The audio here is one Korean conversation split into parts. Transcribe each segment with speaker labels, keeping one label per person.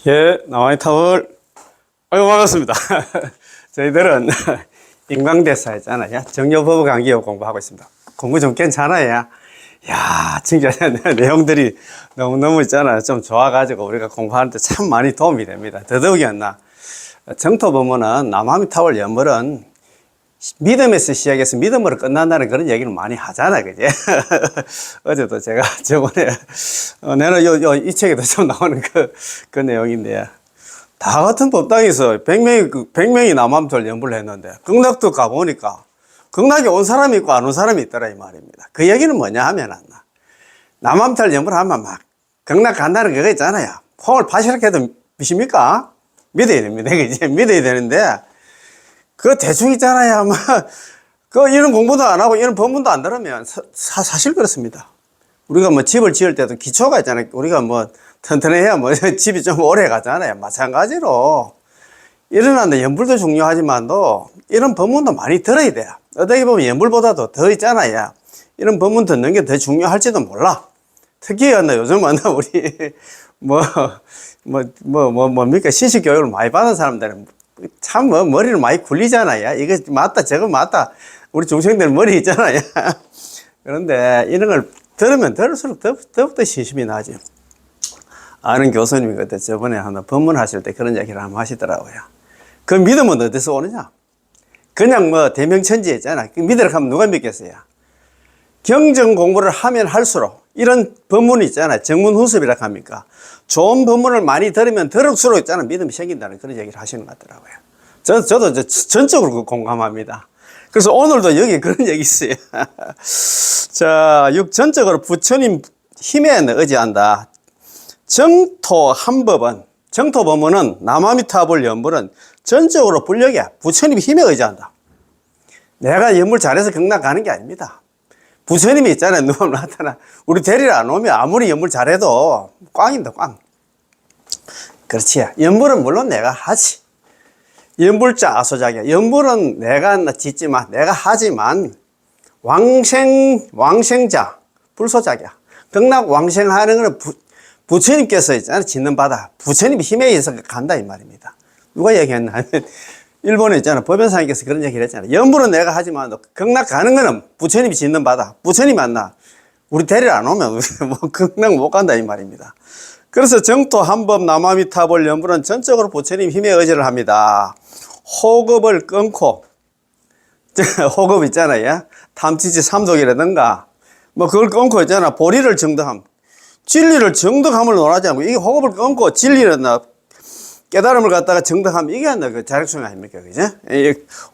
Speaker 1: 예, 나와이타월. 아유, 반갑습니다. 저희들은 인강대사 있잖아요. 정려법의 강의を공부하고 있습니다. 공부 좀 괜찮아요. 야, 진짜 내용들이 너무너무 있잖아요. 좀 좋아가지고 우리가 공부하는데 참 많이 도움이 됩니다. 더더욱이나 정토법문은 남아미타월 연물은 믿음에서 시작해서 믿음으로 끝난다는 그런 얘기를 많이 하잖아, 그지? 어제도 제가 저번에, 내가 이 책에도 좀 나오는 그 내용인데, 다 같은 법당에서 100명이 남아미타월 연불을 했는데, 극락도 가보니까, 극락에 온 사람이 있고 안 온 사람이 있더라, 이 말입니다. 그 얘기는 뭐냐 하면, 남아미타월 연불 하면 막, 극락 간다는 그거 있잖아요. 콩을 파시렇게 해도 믿습니까? 믿어야 됩니다, 그지? 믿어야 되는데, 그거 대충 있잖아요. 이런 공부도 안 하고 이런 법문도 안 들으면 사실 그렇습니다. 우리가 집을 지을 때도 기초가 있잖아요. 우리가 튼튼해야 집이 좀 오래 가잖아요. 마찬가지로 일어나는 연불도 중요하지만도 이런 법문도 많이 들어야 돼요. 어떻게 보면 연불보다도 더 있잖아요. 이런 법문 듣는 게 더 중요할지도 몰라. 특히 요즘은 우리 뭡니까 시식 교육을 많이 받은 사람들은 참 머리를 많이 굴리잖아요. 이거 맞다 저거 맞다 우리 중생들 머리 있잖아요. 그런데 이런 걸 들으면 들을수록 더욱더 신심이 나죠. 아는 교수님이 그때 저번에 하나 법문하실 때 그런 얘기를 한번 하시더라고요. 그 믿음은 어디서 오느냐? 그냥 대명천지 있잖아. 그 믿으라고 하면 누가 믿겠어요? 경전 공부를 하면 할수록 이런 법문이 있잖아요. 정문후습이라고 합니까? 좋은 법문을 많이 들으면 들을수록 있잖아. 믿음이 생긴다는 그런 얘기를 하시는 것 같더라고요. 저도 전적으로 공감합니다. 그래서 오늘도 여기 그런 얘기 있어요. 자, 전적으로 부처님 힘에 의지한다. 정토한법은, 정토법문은 남아미타불 연불은 전적으로 불력이야. 부처님 힘에 의지한다. 내가 연불 잘해서 극락 가는 게 아닙니다. 부처님이 있잖아요. 누가 나타나. 우리 대리를 안 오면 아무리 연불 잘해도 꽝입니다, 꽝. 그렇지. 연불은 물론 내가 하지. 연불자 아소작이야. 연불은 내가 짓지만, 내가 하지만, 왕생자, 불소작이야. 극락 왕생하는 거는 부처님께서 있잖아요. 짓는 바다. 부처님 힘에 의해서 간다, 이 말입니다. 누가 얘기했나 하면, 일본에 있잖아. 법연사님께서 그런 얘기를 했잖아. 연불은 내가 하지만 극락 가는 거는 부처님이 짓는 바다. 부처님이 안 나. 우리 대리를 안 오면 우리 극락 못 간다 이 말입니다. 그래서 정토 한법 남아미타불 연불은 전적으로 부처님 힘에 의지를 합니다. 호급을 끊고 호급 있잖아요. 탐지지 삼독이라든가 그걸 끊고 있잖아. 보리를 정득함. 진리를 정득함을 논하지 않고 이게 호급을 끊고 진리를 깨달음을 갖다가 정득하면 이게 그 자력증 아닙니까? 그죠?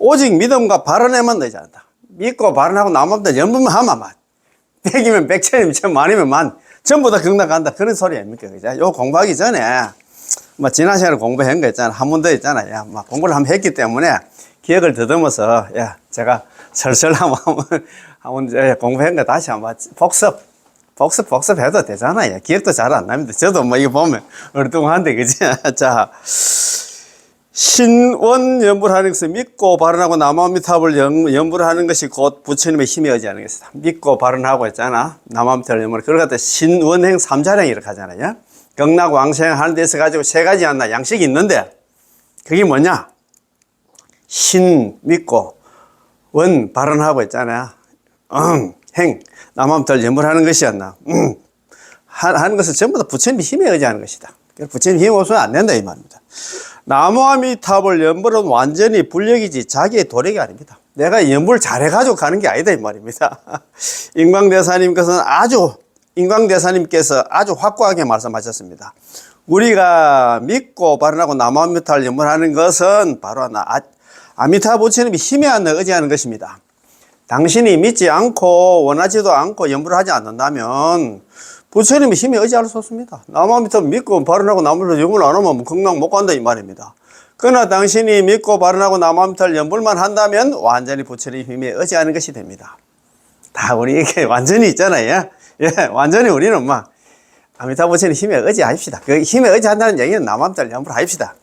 Speaker 1: 오직 믿음과 발언에만 되지 않다. 믿고 발언하고 남아미타 연불만 하면 100이면 100천이면 1000만이면 만 전부 다 극락 간다. 그런 소리 아닙니까? 그죠? 요 공부하기 전에 지난 시간에 공부한 거 있잖아. 한 번 더 있잖아요. 공부를 한번 했기 때문에 기억을 더듬어서 제가 설설 한번 공부한 거 다시 한번 복습해도 되잖아요. 기억도 잘 안 납니다. 저도 이거 보면 얼뚱한데, 그지? 자, 신원 연불하는 것을 믿고 발언하고 남아미타불 연불하는 것이 곧 부처님의 힘에 의지하는 것이다. 믿고 발언하고 있잖아. 남아미타불 연불. 그걸 갖다 신원행 삼자령 이렇게 하잖아요. 극락 왕생 하는 데서 가지고 세 가지 양식이 있는데, 그게 뭐냐? 신 믿고, 원 발언하고 있잖아요. 행. 남아미타불 연불하는 것이었나. 하는 것은 전부 다 부처님 힘에 의지하는 것이다. 부처님 힘이 없으면 안 된다 이 말입니다. 남아미타불 연불은 완전히 불력이지 자기의 도력이 아닙니다. 내가 연불 잘해가지고 가는 게 아니다 이 말입니다. 인광대사님께서 아주 확고하게 말씀하셨습니다. 우리가 믿고 발언하고 남아미타불 연불하는 것은 바로 아미타 부처님이 힘에 의지하는 것입니다. 당신이 믿지 않고 원하지도 않고 연불을 하지 않는다면 부처님의 힘에 의지할 수 없습니다. 남아미타불 믿고 발언하고 남아미타불 연불 안 하면 극락 못 간다 이 말입니다. 그러나 당신이 믿고 발언하고 남아미타불 연불만 한다면 완전히 부처님의 힘에 의지하는 것이 됩니다. 다 우리에게 완전히 있잖아요. 완전히 우리는 아미타 부처님 힘에 의지합시다. 그 힘에 의지한다는 얘기는 남아미타불 연불 합시다.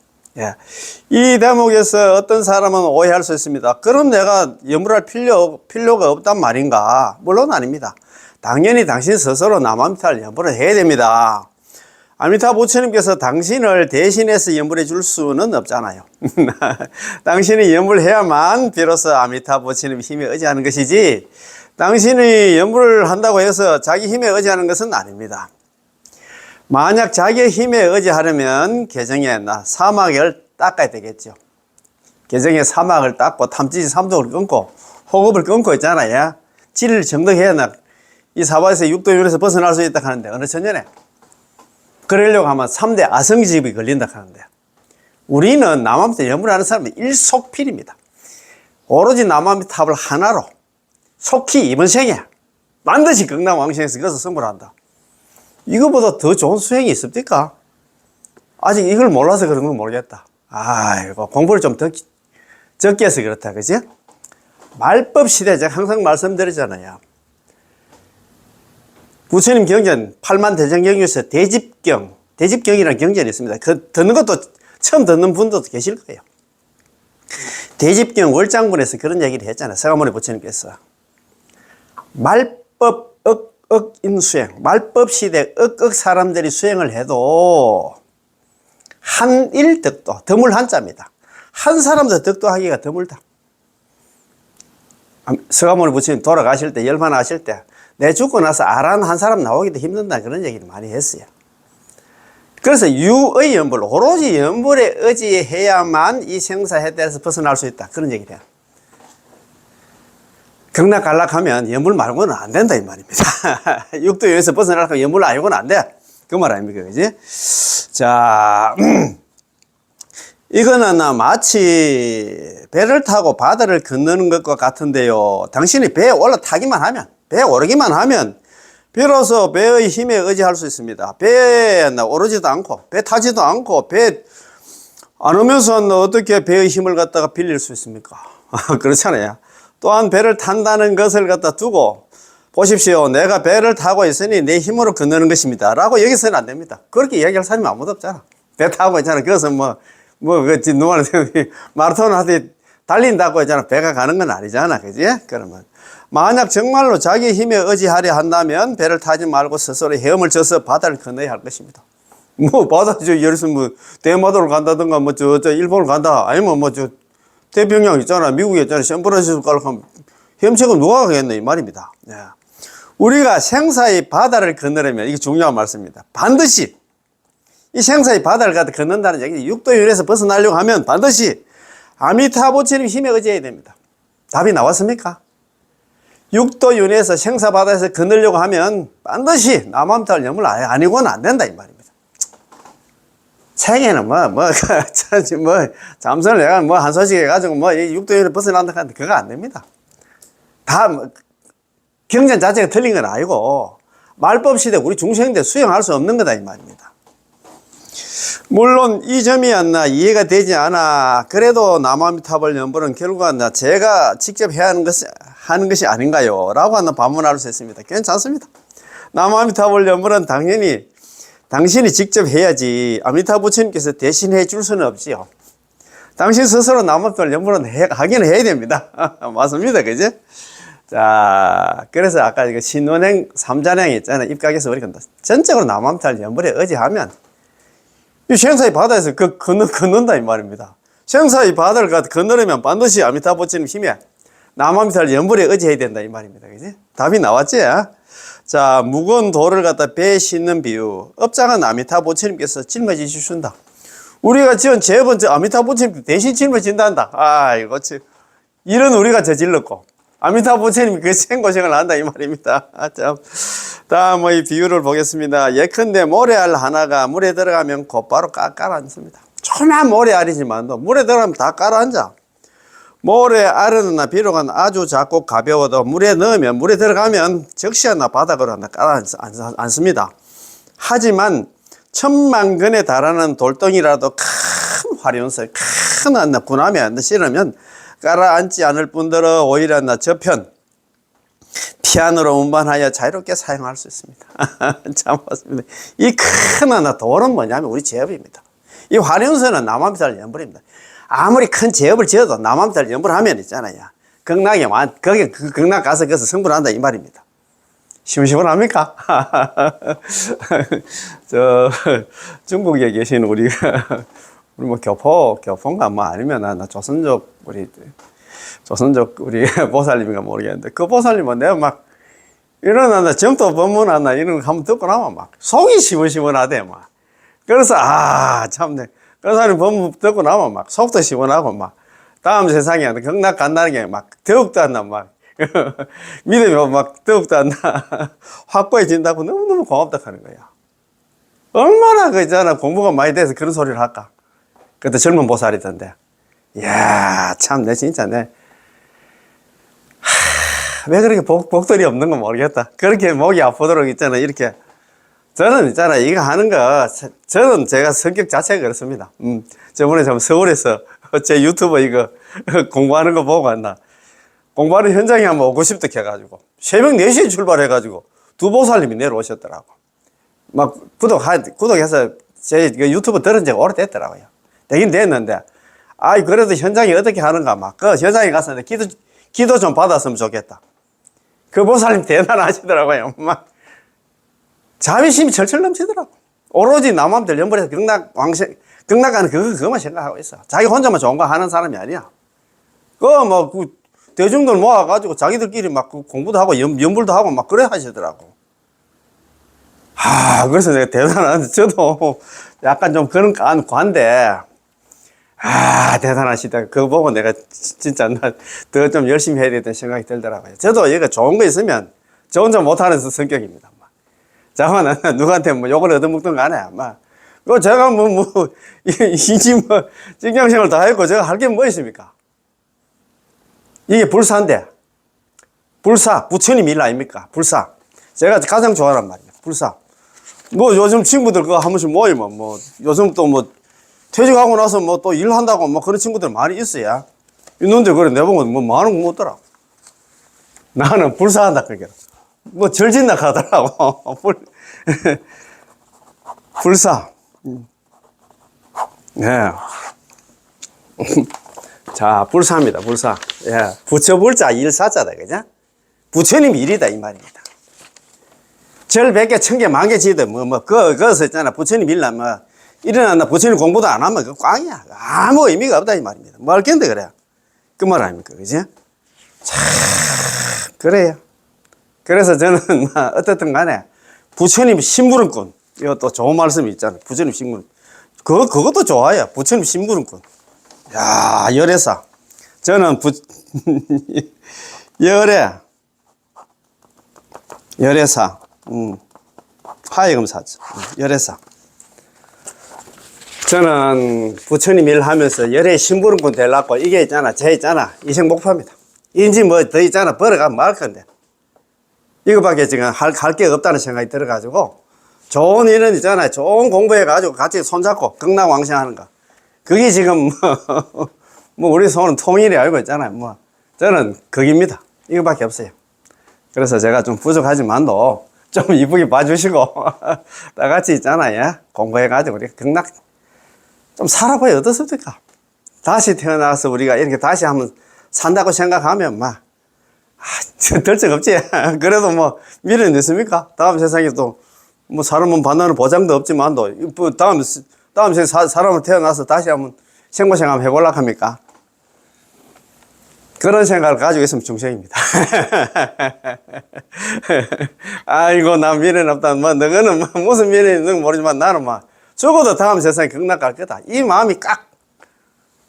Speaker 1: 이 대목에서 어떤 사람은 오해할 수 있습니다. 그럼 내가 연불할 필요가 없단 말인가? 물론 아닙니다. 당연히 당신 스스로 남아미타불 연불을 해야 됩니다. 아미타 부처님께서 당신을 대신해서 연불해 줄 수는 없잖아요. 당신이 연불해야만 비로소 아미타 부처님 힘에 의지하는 것이지, 당신이 연불을 한다고 해서 자기 힘에 의지하는 것은 아닙니다. 만약 자기의 힘에 의지하려면 개정에 사막을 닦아야 되겠죠. 개정에 사막을 닦고 탐지지 삼독을 끊고 호흡을 끊고 있잖아요. 질을 정독해야 이 사바에서 육도윤에서 벗어날 수 있다 하는데, 어느 천년에 그러려고 하면 3대 아성집이 걸린다 하는데, 우리는 남아미타 연불하는 사람은 일속필입니다. 오로지 남아미탑을 하나로 속히 이번 생에 반드시 극락왕생에서 거기서 성불을 한다. 이거보다 더 좋은 수행이 있습니까? 아직 이걸 몰라서 그런 건 모르겠다. 아이고, 공부를 좀 적게 해서 그렇다, 그지? 말법 시대, 제가 항상 말씀드리잖아요. 부처님 경전 8만 대전경에서 대집경이라는 경전이 있습니다. 그 듣는 것도 처음 듣는 분도 계실 거예요. 대집경 월장분에서 그런 얘기를 했잖아요. 서가모니 부처님께서 말법 억인수행, 말법 시대 억억 사람들이 수행을 해도 한일덕도, 드물 한자입니다. 한 사람도 덕도하기가 드물다. 서가모니 부처님 돌아가실 때, 열반하실 때, 내 죽고 나서 아란 한 사람 나오기도 힘든다, 그런 얘기를 많이 했어요. 그래서 유의 연불, 오로지 연불에 의지해야만 이 생사해탈에서 벗어날 수 있다, 그런 얘기를 해요. 극락갈락하면 연불 말고는 안 된다, 이 말입니다. 육도에서 벗어나려면 연불 아니고는 안 돼, 그 말 아닙니까, 그지? 자, 이거는 마치 배를 타고 바다를 건너는 것과 같은데요. 당신이 배에 올라타기만 하면, 배에 오르기만 하면 비로소 배의 힘에 의지할 수 있습니다. 배에 오르지도 않고, 배 타지도 않고, 배 안 오면서 어떻게 배의 힘을 갖다가 빌릴 수 있습니까? 그렇잖아요. 또한 배를 탄다는 것을 갖다 두고, 보십시오. 내가 배를 타고 있으니 내 힘으로 건너는 것입니다. 라고 여기서는 안 됩니다. 그렇게 이야기할 사람이 아무도 없잖아. 배 타고 있잖아. 그래서 누구한테 마라톤한테 달린다고 했잖아. 배가 가는 건 아니잖아. 그지? 그러면. 만약 정말로 자기 힘에 의지하려 한다면 배를 타지 말고 스스로 헤엄을 져서 바다를 건너야 할 것입니다. 바다, 예를 들면 대마도를 간다든가, 일본을 간다. 아니면 태평양 있잖아. 미국에 있잖아. 샌프란시스코 가려면 헤엄치고 누가 가겠네, 이 말입니다. 예. 우리가 생사의 바다를 건너려면, 이게 중요한 말씀입니다. 반드시 이 생사의 바다를 갖다 건넌다는 얘기, 육도윤에서 벗어나려고 하면 반드시 아미타 부처님 힘에 의지해야 됩니다. 답이 나왔습니까? 육도윤에서 생사바다에서 건너려고 하면 반드시 남아미타를 염을 아니고는 안 된다, 이 말입니다. 책에는 잠선을 내가 한 소식 해가지고 육도윤에 벗어난다 하는데 그거 안 됩니다. 다 경전 자체가 틀린 건 아니고 말법 시대 우리 중생인데 수행할 수 없는 거다, 이 말입니다. 물론 이 점이 이해가 되지 않아. 그래도 남아미타불 연불은 결국은 제가 직접 해야 하는 것이 아닌가요? 라고 반문할 수 있습니다. 괜찮습니다. 남아미타불 연불은 당연히 당신이 직접 해야지 아미타 부처님께서 대신해 줄 수는 없지요. 당신 스스로 남아미타불 연불은 하기는 해야 됩니다. 맞습니다. 그지? 자, 그래서 아까 이거 신원행 3잔행 있잖아요. 입각에서 우리가 전적으로 남아미타불 연불에 의지하면 이 생사의 바다에서 건넌다, 이 말입니다. 생사의 바다를 건너려면 반드시 아미타 부처님 힘에 남아미타불 연불에 의지해야 된다, 이 말입니다. 그지? 답이 나왔지? 자, 무거운 돌을 갖다 배에 싣는 비유. 업장은 아미타 부처님께서 짊어지 주신다. 우리가 지은 죄업은 아미타 부처님 대신 짊어진단다. 아이고, 이런 우리가 저질렀고, 아미타 부처님이 그 생고생을 한다, 이 말입니다. 참. 다음 이 비유를 보겠습니다. 예컨대 모래알 하나가 물에 들어가면 곧바로 깔아앉습니다. 조그만 모래알이지만도 물에 들어가면 다 깔아앉아. 모래알은 비록은 아주 작고 가벼워도 물에 들어가면 즉시 바닥으로 깔아앉습니다. 하지만 10,000,000근에 달하는 돌덩이라도 큰 화룡설, 큰 군함에 실으면 깔아앉지 않을 뿐더러 오히려 저편 피안으로 운반하여 자유롭게 사용할 수 있습니다. 참 맞습니다. 이 큰 돌은 뭐냐면 우리 제업입니다. 이 화룡설은 남아미타불 연불입니다. 아무리 큰 제업을 지어도 남아미타불 연불하면 있잖아요. 극락에 거기 극락 가서 거기서 성불한다, 이 말입니다. 시원시원합니까? 저, 중국에 계신 우리 뭐 교포인가 뭐 아니면 나 조선족, 우리 보살님인가 모르겠는데, 그 보살님은 내가 막, 일어나나, 점도 법문하나, 이런 거 한번 듣고 나면 막, 속이 시원시원하대, 막. 그래서, 참네. 그 사람 법문 듣고 나면 막, 속도 시원하고, 막, 다음 세상에 극락 간다는 게 막, 더욱도 안 나, 막. 믿음이 막, 더욱도 안 나. 확고해진다고 너무너무 고맙다 하는 거야. 얼마나 그 있잖아, 공부가 많이 돼서 그런 소리를 할까. 그때 젊은 보살이던데. 이야, 참, 내 진짜, 왜 그렇게 복들이 없는 건 모르겠다. 그렇게 목이 아프도록 있잖아, 이렇게. 저는 있잖아, 이거 하는 거, 저는 제가 성격 자체가 그렇습니다. 저번에 참 서울에서 제 유튜브 이거 공부하는 거 보고 왔나. 공부하는 현장에 한번 오고 싶다 해가지고. 새벽 4시에 출발해가지고 두 보살님이 내려오셨더라고. 막 구독해서 제 유튜브 들은 지가 오래됐더라고요. 되긴 됐는데, 그래도 현장이 어떻게 하는가, 막, 그 현장에 가서 기도 좀 받았으면 좋겠다. 그 보살님 대단하시더라고요. 막, 자비심이 철철 넘치더라고. 오로지 남한들 연불에서 극락가는 그거만 생각하고 있어. 자기 혼자만 좋은 거 하는 사람이 아니야. 대중들 모아가지고 자기들끼리 막 공부도 하고 연불도 하고 막 그래 하시더라고. 그래서 내가 대단한데, 저도 약간 좀 그런 관데, 대단하시다. 그거 보고 내가 진짜 더 좀 열심히 해야 되겠다는 생각이 들더라고요. 저도 이거 좋은 거 있으면 저 혼자 못하는 성격입니다. 자만 누구한테 뭐 욕을 얻어먹든 간에, 제가 직장생활 다 했고 제가 할 게 뭐 있습니까? 이게 불사인데, 부처님 일 아닙니까? 불사. 제가 가장 좋아하는 말이에요. 불사. 요즘 친구들 그거 한 번씩 모이면 요즘 또 퇴직하고 나서 또 일한다고 그런 친구들 많이 있어요. 있는데 그래 내보고 많은 거 못더라. 나는 불사한다 그게. 절진다 하더라고. 불사. 네. 자, 불사입니다. 불사. 예. 부처불자 일사자다 그죠? 부처님 일이다 이 말입니다. 절 100개 1000개 만개 지든 그거서 있잖아. 부처님 일나 일어났나 부처님 공부도 안 하면 그 꽝이야. 아무 의미가 없다 이 말입니다. 뭐 할 건데 그래. 그 말 아닙니까? 그지? 참 그래요. 그래서 저는 어떻든 간에 부처님 심부름꾼, 이거 또 좋은 말씀이 있잖아요. 부처님 심부름. 그것도 좋아요. 부처님 심부름꾼. 야, 열애사. 저는 열애사. 하예금사죠. 열애사. 저는 부처님 일 하면서 열애 심부름꾼 되려고 이게 있잖아. 인생 목표입니다. 인지 더 있잖아. 벌어가면 말 건데. 이거밖에 지금 할 게 없다는 생각이 들어가지고, 좋은 일은 있잖아요. 좋은 공부해가지고 같이 손잡고 극락왕생하는 거. 그게 지금, 우리 손은 통일이 알고 있잖아요. 저는 극입니다. 이거밖에 없어요. 그래서 제가 좀 부족하지만도 좀 이쁘게 봐주시고, 다 같이 있잖아요. 공부해가지고 우리 극락 좀 살아봐야 어떻습니까? 다시 태어나서 우리가 이렇게 다시 한번 산다고 생각하면 될 적 없지. 그래도 미래는 있습니까? 다음 세상에 또 사람은 만나는 보장도 없지만도 다음 세상에 사람을 태어나서 다시 한번 생고생 한번 해보려고 합니까? 그런 생각을 가지고 있으면 중생입니다. 아이고, 나 미래는 없다. 너는 무슨 미래는 있는지 모르지만 나는 죽어도 다음 세상에 극락 갈 거다. 이 마음이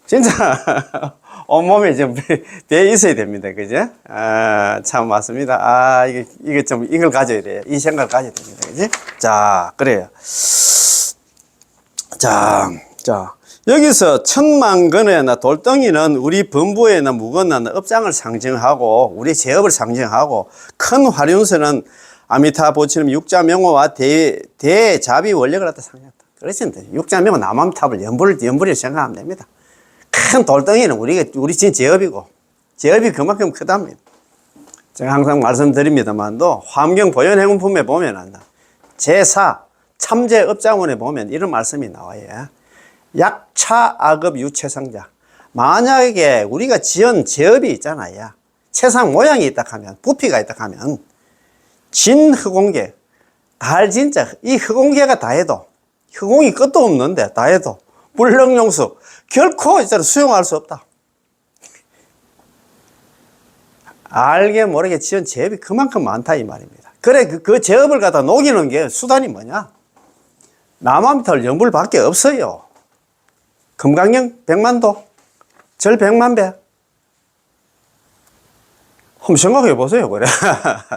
Speaker 1: 진짜 온몸에 좀 배에 있어야 됩니다. 그죠? 참 맞습니다. 이걸 가져야 돼요. 이 생각을 가져야 됩니다. 그지? 자, 그래요. 자, 여기서 천만근의 돌덩이는 우리 범부의 무거운 업장을 상징하고, 우리 제업을 상징하고, 큰 화륜선은 아미타 보처럼 육자명호와 대자비 원력을 갖다 상징한다. 그렇습니다. 육자명호 남암탑을 연불을 생각하면 됩니다. 큰 돌덩이는 우리 진짜 제업이고, 제업이 그만큼 크답니다. 제가 항상 말씀드립니다만도 환경보존행운품에 보면 제4 참제업장원에 보면 이런 말씀이 나와요. 약차악업 유체상자. 만약에 우리가 지은 제업이 있잖아요. 채상 모양이 있다 하면, 부피가 있다 하면, 진흑공계. 달 진짜 이 흑공계가 다 해도 흑공이 끝도 없는데 다 해도 불능용수 결코 있잖아 수용할 수 없다. 알게 모르게 지은 제업이 그만큼 많다 이 말입니다. 그래 그 제업을 갖다 녹이는 게 수단이 뭐냐? 남한털 연불밖에 없어요. 금강경 100만도, 절 100만 배. 한번 생각해 보세요, 그래.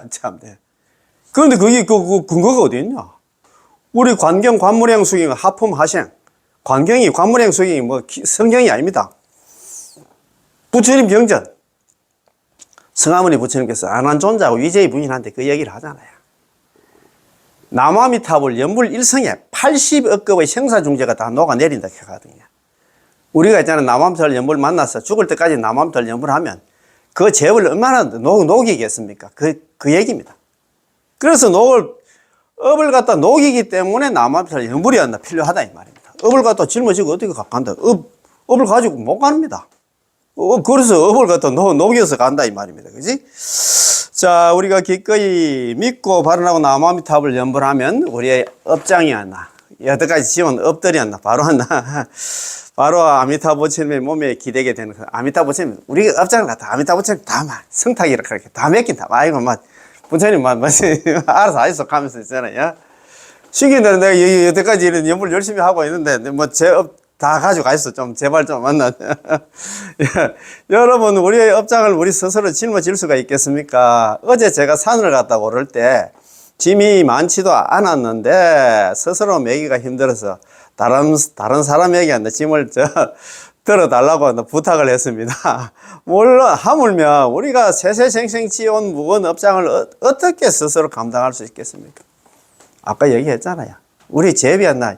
Speaker 1: 참, 네. 그런데 그게 그 근거가 어디 있냐? 우리 관경, 관무량 수경, 하품, 하생. 관경이, 관무량 수경이 뭐 성경이 아닙니다. 부처님 경전. 성아모니 부처님께서 안한존자하고 위제의 부인한테 그 얘기를 하잖아요. 남아미탑을 연불 일성에 80억 급의 생사중재가 다 녹아내린다 하거든요. 우리가 있잖아 남아미탑 연불 만나서 죽을 때까지 남아미탑 연불하면 그 제업을 얼마나 녹이겠습니까? 그 얘기입니다. 그래서 업을 갖다 녹이기 때문에 남아미탈 연불이 필요하다 이 말입니다. 업을 갖다 짊어지고 어떻게 간다? 업을 가지고 못 갑니다. 그래서 업을 갖다 녹여서 간다 이 말입니다. 그지? 자, 우리가 기꺼이 믿고 발언하고 남아미탑을 연불하면 우리의 업장이었나? 여태까지 지은 업들이었나? 바로 아미타부 부처님의 몸에 기대게 되는 아미타부 부처님, 우리가 업장을 갖다 아미타부 부처님 성탁이라 그렇게 다 맡긴다. 아이고, 부처님, 알아서 하시소 하면서 있잖아요. 신기한데 내가 여태까지 이런 연불 열심히 하고 있는데, 제 업 다 가지고 가시소. 제발 만나. 여러분, 우리의 업장을 우리 스스로 짊어질 수가 있겠습니까? 어제 제가 산을 갔다 오를 때, 짐이 많지도 않았는데, 스스로 매기가 힘들어서, 다른 사람에게 짐을 들어달라고 부탁을 했습니다. 물론, 하물며, 우리가 세세생생 지어온 무거운 업장을 어떻게 스스로 감당할 수 있겠습니까? 아까 얘기했잖아요. 우리 제비였나,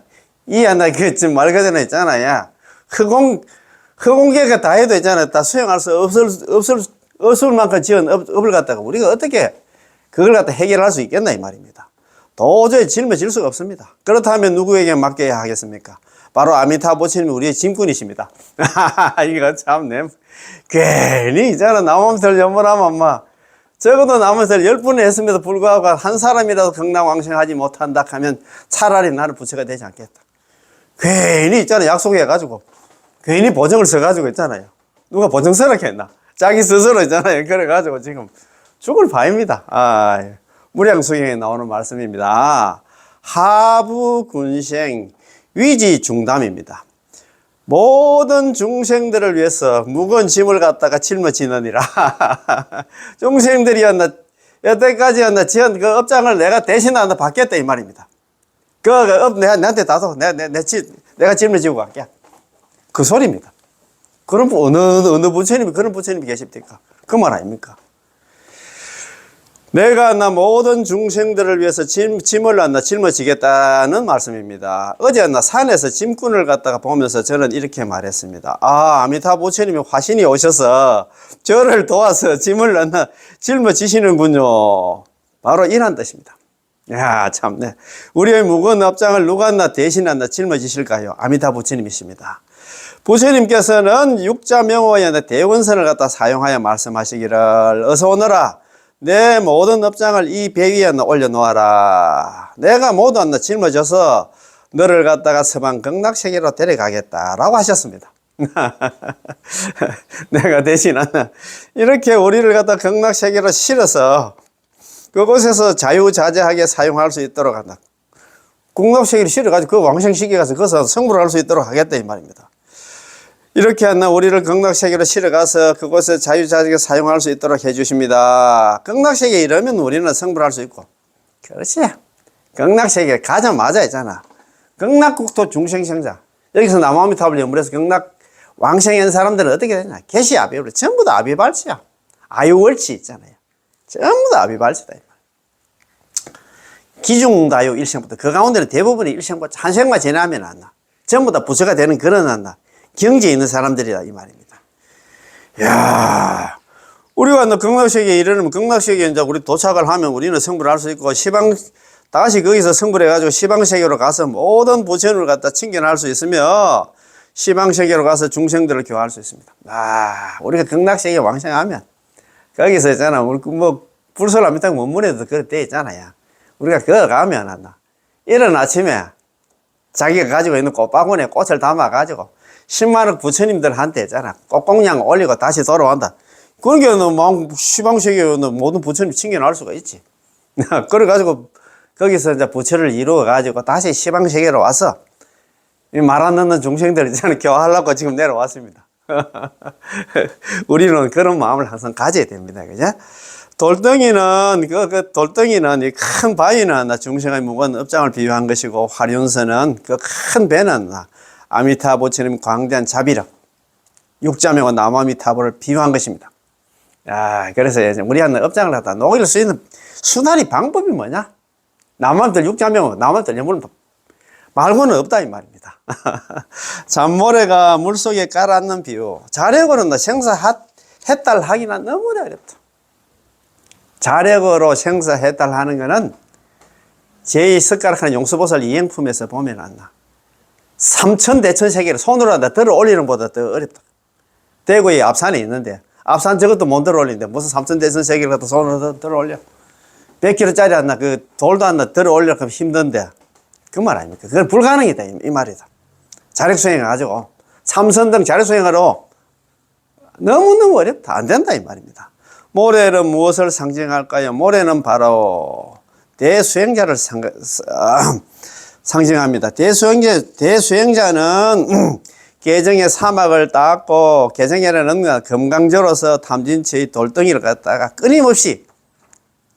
Speaker 1: 이였나, 지금 말 그대로 있잖아요. 흑공계가 다 해도 있잖아요. 다 수용할 수 없을 만큼 지은 업을 갖다가 우리가 어떻게 그걸 갖다 해결할 수 있겠나, 이 말입니다. 도저히 짊어질 수가 없습니다. 그렇다면 누구에게 맡겨야 하겠습니까? 바로 아미타부 부처님이 우리의 짐꾼이십니다. 이거 참, 괜히 있잖아. 남아미탈 연불하면 적어도 남아미탈 10분을 했음에도 불구하고 한 사람이라도 경락왕생하지 못한다 하면 차라리 나는 부처가 되지 않겠다. 괜히 있잖아. 약속해가지고. 괜히 보증을 써가지고 있잖아요. 누가 보증서를 했나? 자기 스스로 있잖아요. 그래가지고 지금 죽을 바입니다. 무량수경에 나오는 말씀입니다. 하부군생 위지중담입니다. 모든 중생들을 위해서 무거운 짐을 갖다가 짊어지느니라. 중생들이었나, 여태까지였나, 지은 그 업장을 내가 대신한다 받겠다, 이 말입니다. 그 업 내한테 다소, 내가 짊어지고 갈게. 그 소리입니다. 그럼 어느 부처님이 그런 부처님이 계십니까? 그 말 아닙니까? 내가 모든 중생들을 위해서 짐을 짊어지겠다는 말씀입니다. 어제 산에서 짐꾼을 갖다가 보면서 저는 이렇게 말했습니다. 아미타부 부처님이 화신이 오셔서 저를 도와서 짐을 짊어지시는군요. 바로 이런 뜻입니다. 야, 참네. 우리의 무거운 업장을 누가 대신 짊어지실까요? 아미타부 부처님이십니다. 부처님께서는 육자명호의 대원선을 갖다 사용하여 말씀하시기를 어서 오너라. 내 모든 업장을 이 배 위에 올려놓아라. 내가 모두 짊어져서 너를 갖다가 서방 극락세계로 데려가겠다라고 하셨습니다. 내가 대신 이렇게 우리를 갖다 극락세계로 실어서 그곳에서 자유자재하게 사용할 수 있도록 한다. 극락세계를 실어가지고 그 왕생시계 가서 거기서 성불을 할 수 있도록 하겠다 이 말입니다. 이렇게 우리를 극락세계로 실어가서 그곳에 자유자재하게 사용할 수 있도록 해주십니다. 극락세계에 이러면 우리는 성불할 수 있고. 그렇지. 극락세계 가자마자 있잖아. 극락국토 중생생자. 여기서 남아미탑을 연불해서 극락 왕생한 사람들은 어떻게 되냐. 개시 아비벌 전부 다 아비발치야. 아유월치 있잖아요. 전부 다 아비발치다. 기중다요 일생부터 그 가운데는 대부분이 일생부터 한 생만 지나면 안 나. 전부 다 부처가 되는 그런 안 나. 경지에 있는 사람들이다 이 말입니다. 야, 우리가 극락세계에 이르면 극락세계에 이제 우리 도착을 하면 우리는 성불을 할 수 있고 다시 거기서 성불해가지고 시방세계로 가서 모든 부처를 갖다 친견할 수 있으며 시방세계로 가서 중생들을 교화할 수 있습니다. 우리가 극락세계 왕생하면 거기서 있잖아. 불솔라 밑에 원문에도 그렇게 돼 있잖아요. 우리가 그거 가면 한다. 이른 아침에 자기가 가지고 있는 꽃바구니에 꽃을 담아가지고 10만원 부처님들한테 있잖아. 꽃공양 올리고 다시 돌아온다. 그러니까 막 시방세계 모든 부처님 챙겨나올 수가 있지. 그래가지고 거기서 이제 부처를 이루어가지고 다시 시방세계로 와서 말 안 듣는 중생들 있잖아요. 교화하려고 지금 내려왔습니다. 우리는 그런 마음을 항상 가져야 됩니다. 그죠? 돌덩이는, 돌덩이는, 이 큰 바위는 중생의 무거운 업장을 비유한 것이고, 화륜선은 그 큰 배는 아미타 부처님 광대한 자비력, 육자명과 남아미타불을 비유한 것입니다. 야, 그래서 우리한테 업장을 갖다 녹일 수 있는 수단이 방법이 뭐냐? 남아미타 육자명, 남아미타 연물 말고는 없다, 이 말입니다. 잔모래가 물속에 깔아앉는 비유. 자력으로는 생사해탈하기는 너무나 어렵다. 자력으로 생사해탈하는 것은 제2석가락하는 용수보살 이행품에서 보면 안나. 삼천대천세계를 손으로 한다 들어 올리는 것보다 더 어렵다. 대구에 앞산에 있는데 앞산 저것도 못 들어 올리는데 무슨 삼천대천세계를 갖다 손으로 들어 올려. 100kg짜리 한나 그 돌도 한나 들어 올리려고 하면 힘든데 그 말 아닙니까? 그건 불가능이다 이 말이다. 자력 수행을 가지고 삼선등 자력 수행으로 너무너무 어렵다. 안 된다 이 말입니다. 모래는 무엇을 상징할까요? 모래는 바로 대수행자를 상징합니다. 대수행자는 계정의 사막을 닦고 계정에는 금강저로서 탐진치의 돌덩이를 갖다가 끊임없이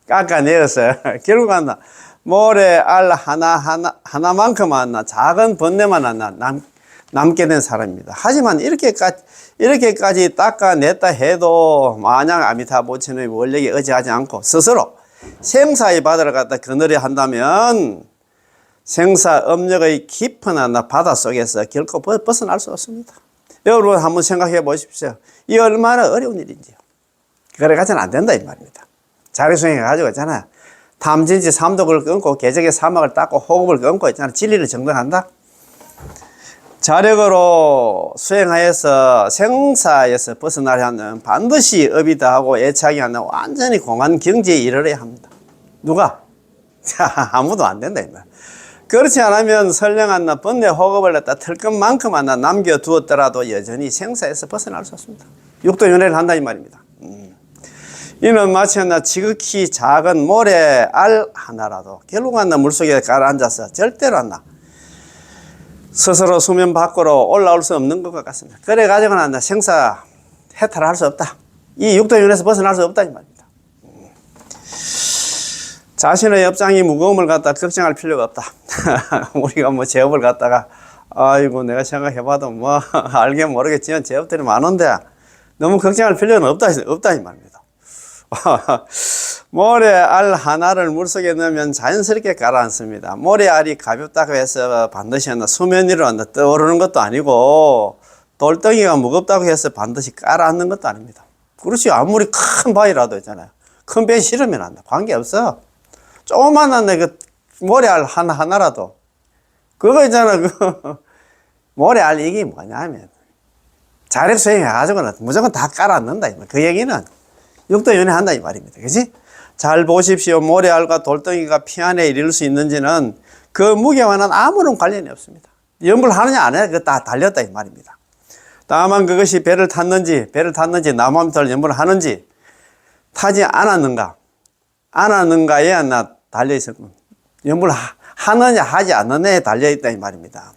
Speaker 1: 깎아내어서 결국은 모래 알 하나만큼 작은 번뇌만 남게 된 사람입니다. 하지만 이렇게까지 닦아냈다 해도 만약 아미타 부처님의 원력에 의지하지 않고 스스로 생사의 바다를 갖다 거느려 한다면 생사 업력의 깊은 바다 속에서 결코 벗어날 수 없습니다. 여러분 한번 생각해 보십시오. 이 얼마나 어려운 일인지요. 그래 가지는 안 된다 이 말입니다. 자력수행해 가지고 있잖아요. 탐진치 삼독을 끊고 계적의 사막을 닦고 호흡을 끊고 있잖아요. 진리를 정돈한다. 자력으로 수행하여서 생사에서 벗어나려면 반드시 업이다 하고 애착이 하는 완전히 공한 경지에 이르러야 합니다. 누가? 아무도 안 된다. 그렇지 않으면 설령 번뇌 호흡을 갖다 틀 것만큼 남겨두었더라도 여전히 생사에서 벗어날 수 없습니다. 육도윤회를 한다 이 말입니다. 이는 마치 지극히 작은 모래 알 하나라도 결국은 물속에 가라앉아서 절대로 스스로 수면 밖으로 올라올 수 없는 것 같습니다. 그래 가지고는 생사 해탈할 수 없다. 이 육도윤회에서 벗어날 수 없다 이 말입니다. 자신의 업장이 무거움을 갖다 걱정할 필요가 없다. 우리가 제업을 갖다가 아이고 내가 생각해봐도 알게 모르겠지만 제업들이 많은데 너무 걱정할 필요는 없다 이 말입니다. 모래알 하나를 물속에 넣으면 자연스럽게 가라앉습니다. 모래알이 가볍다고 해서 반드시 수면 위로 떠오르는 것도 아니고 돌덩이가 무겁다고 해서 반드시 가라앉는 것도 아닙니다. 그렇지 아무리 큰 바위라도 있잖아요. 큰 배 실으면 관계없어. 조그만한 그 모래알 하나라도 그거 있잖아. 모래알 이게 뭐냐면 자력 수행해가지고는 무조건 다 깔아넣는다. 그 얘기는 육도윤회 한다 이 말입니다. 그치? 잘 보십시오. 모래알과 돌덩이가 피 안에 이를 수 있는지는 그 무게와는 아무런 관련이 없습니다. 염불하느냐 안 해? 그거 다 달렸다 이 말입니다. 다만 그것이 배를 탔는지 나무함을 염불하는지 타지 않았는가에 달려있을 겁니다. 염불하느냐 하지 않느냐에 달려있다 이 말입니다.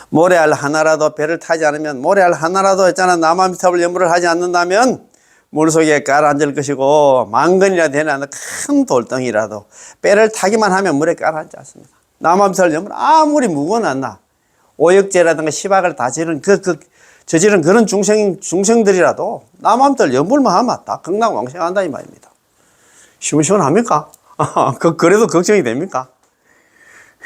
Speaker 1: 모래알 하나라도 배를 타지 않으면 모래알 하나라도 있잖아 나무함을 염불을 하지 않는다면 물속에 가라앉을 것이고 만근이나 되는 큰 돌덩이라도 배를 타기만 하면 물에 가라앉지 않습니다. 나무함을 염불 아무리 무거운 오역죄라든가 시박을 저지른 그런 중생들이라도 나무함을 염불만 하면 다 건강왕생한다 이 말입니다. 시원시원합니까? 그래도 걱정이 됩니까?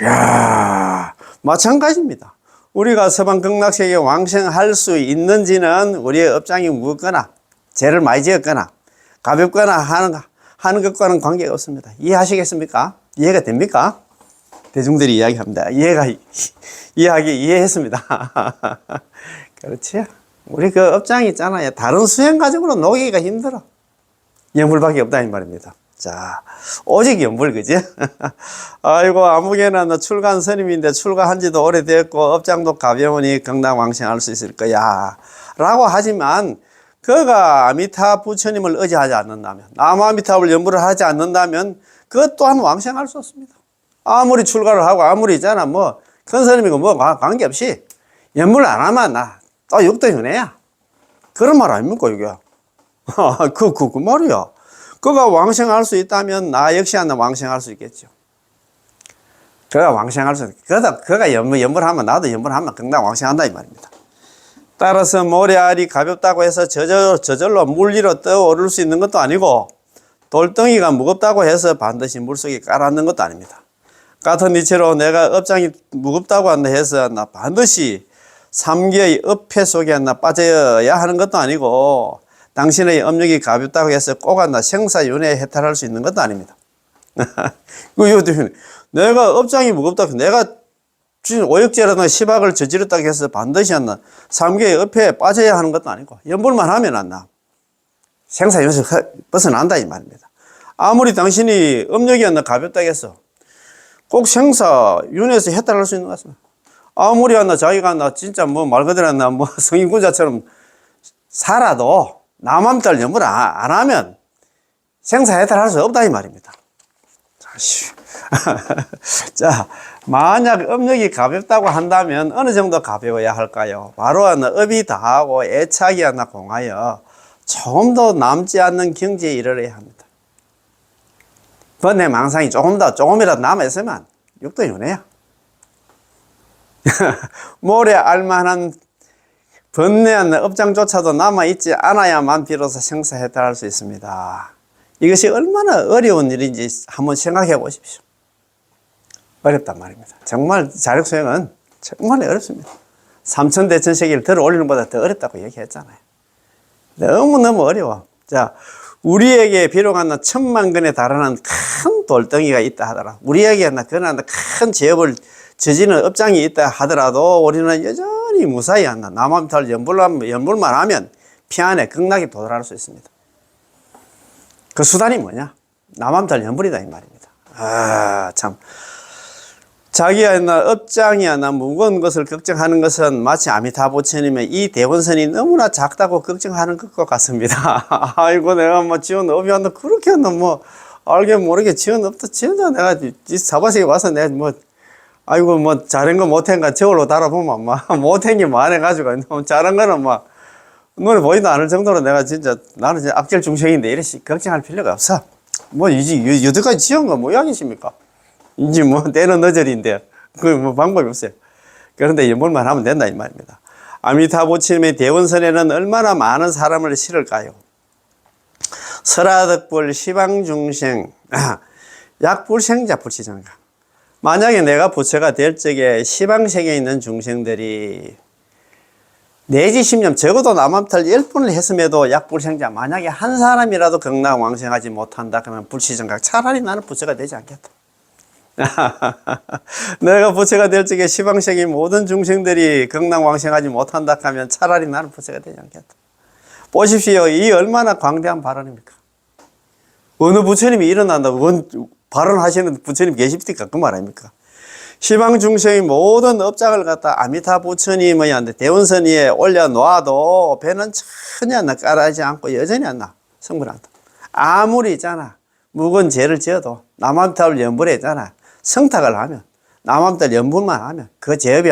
Speaker 1: 이야, 마찬가지입니다. 우리가 서방 극락세계에 왕생할 수 있는지는 우리의 업장이 무겁거나 죄를 많이 지었거나 가볍거나 하는 것과는 관계가 없습니다. 이해하시겠습니까? 이해가 됩니까? 대중들이 이야기합니다. 이해했습니다. 그렇지? 우리 그 업장이 있잖아요. 다른 수행 가지고는 녹이기가 힘들어. 연불밖에 없다 이 말입니다. 자, 오직 연불, 그지? 아이고, 아무개나 너 출가한 스님인데 출가한 지도 오래됐고 업장도 가벼우니 건강왕생할 수 있을 거야 라고 하지만, 그가 아미타 부처님을 의지하지 않는다면, 남아미타불 연불을 하지 않는다면 그것 또한 왕생할 수 없습니다. 아무리 출가를 하고 아무리 있잖아 뭐 큰 스님이고 뭐 관계없이 연불 안 하면 나 또 육도 현해야, 그런 말 아닙니까 이게? 그 말이야. 그가 왕생할 수 있다면 나 역시 하나 왕생할 수 있겠죠. 그가 왕생할 수, 그가 연불하면 나도 연불하면 건강 왕생한다 이 말입니다. 따라서 모래알이 가볍다고 해서 저절로 물 위로 떠오를 수 있는 것도 아니고, 돌덩이가 무겁다고 해서 반드시 물속에 깔아앉는 것도 아닙니다. 같은 이치로 내가 업장이 무겁다고 한다 해서 나 반드시 삼계의 업회 속에 나 빠져야 하는 것도 아니고, 당신의 업력이 가볍다고 해서 꼭 나 생사윤회에 해탈할 수 있는 것도 아닙니다. 내가 업장이 무겁다고, 내가 오역죄라든가 시박을 저지렀다고 해서 반드시 한나 삼계의 업회에 빠져야 하는 것도 아니고, 연불만 하면 안나 생사윤회에서 벗어난다 이 말입니다. 아무리 당신이 업력이 가볍다고 해서 꼭 생사윤회에서 해탈할 수 있는 것 같습니다. 아무리 자기가 진짜 뭐 말 그대로 뭐 성인군자처럼 살아도 남함달 연불 안 하면 생사해탈할 수 없다 이 말입니다. 자, 만약 업력이 가볍다고 한다면 어느 정도 가벼워야 할까요? 바로 업이 다하고 애착이 공하여 조금도 남지 않는 경지에 이르러야 합니다. 번뇌 망상이 조금이라도 남아있으면 육도 윤회야. 모래 알만한 번뇌한 업장조차도 남아있지 않아야만 비로소 생사해탈할 수 있습니다. 이것이 얼마나 어려운 일인지 한번 생각해 보십시오. 어렵단 말입니다. 정말 자력수행은 정말 어렵습니다. 삼천대천세계를 들어 올리는 것보다 더 어렵다고 얘기했잖아요. 너무너무 어려워. 자, 우리에게 비록 천만 근에 달하는 큰 돌덩이가 있다 하더라. 우리에게 그런 큰 죄업을 저지는 업장이 있다 하더라도 우리는 여전히 무사히 남함탈 연불만 하면 피안에 극락에 도달할 수 있습니다. 그 수단이 뭐냐? 남함탈 연불이다 이 말입니다. 참. 자기야 업장이야 무거운 것을 걱정하는 것은 마치 아미타 부처님의 이 대원선이 너무나 작다고 걱정하는 것과 같습니다. 아이고 내가 뭐 지원 업이 한다 그렇게 뭐 알게 모르게 지원 없다 지원자 내가 사바식에 와서 내가 뭐 아이고 뭐 잘한 거 못한 거 저울로 달아보면 막 못한 게 많아가지고 잘한 거는 막 눈에 보이도 않을 정도로 내가 진짜 나는 진짜 악질 중생인데 이렇게 걱정할 필요가 없어. 뭐 이제 여태까지 지은 거 모양이십니까? 이제 뭐 때는 너절인데 그 뭐 방법이 없어요. 그런데 연불만 하면 된다 이 말입니다. 아미타 부처님의 대원선에는 얼마나 많은 사람을 실을까요? 설하덕불 시방중생 약불생자 불시장가. 만약에 내가 부처가 될 적에 시방세계에 있는 중생들이 내지 10년 적어도 남함탈 10분을 했음에도 약불생자 만약에 한 사람이라도 극락왕생하지 못한다 그러면 불시정각 차라리 나는 부처가 되지 않겠다. 내가 부처가 될 적에 시방세계 모든 중생들이 극락왕생하지 못한다 하면 차라리 나는 부처가 되지 않겠다. 보십시오. 이 얼마나 광대한 발언입니까? 어느 부처님이 일어난다고 발언하시는 부처님 계십니까? 그 말 아닙니까? 시방 중생의 모든 업장을 갖다 아미타 부처님의 대원선 위에 올려놓아도 배는 전혀 깔아지 않고 여전히 성불한다. 아무리 있잖아 묵은 죄를 지어도 남함탈 연불에 있잖아 성탁을 하면 남함탈 연불만 하면 그 죄업이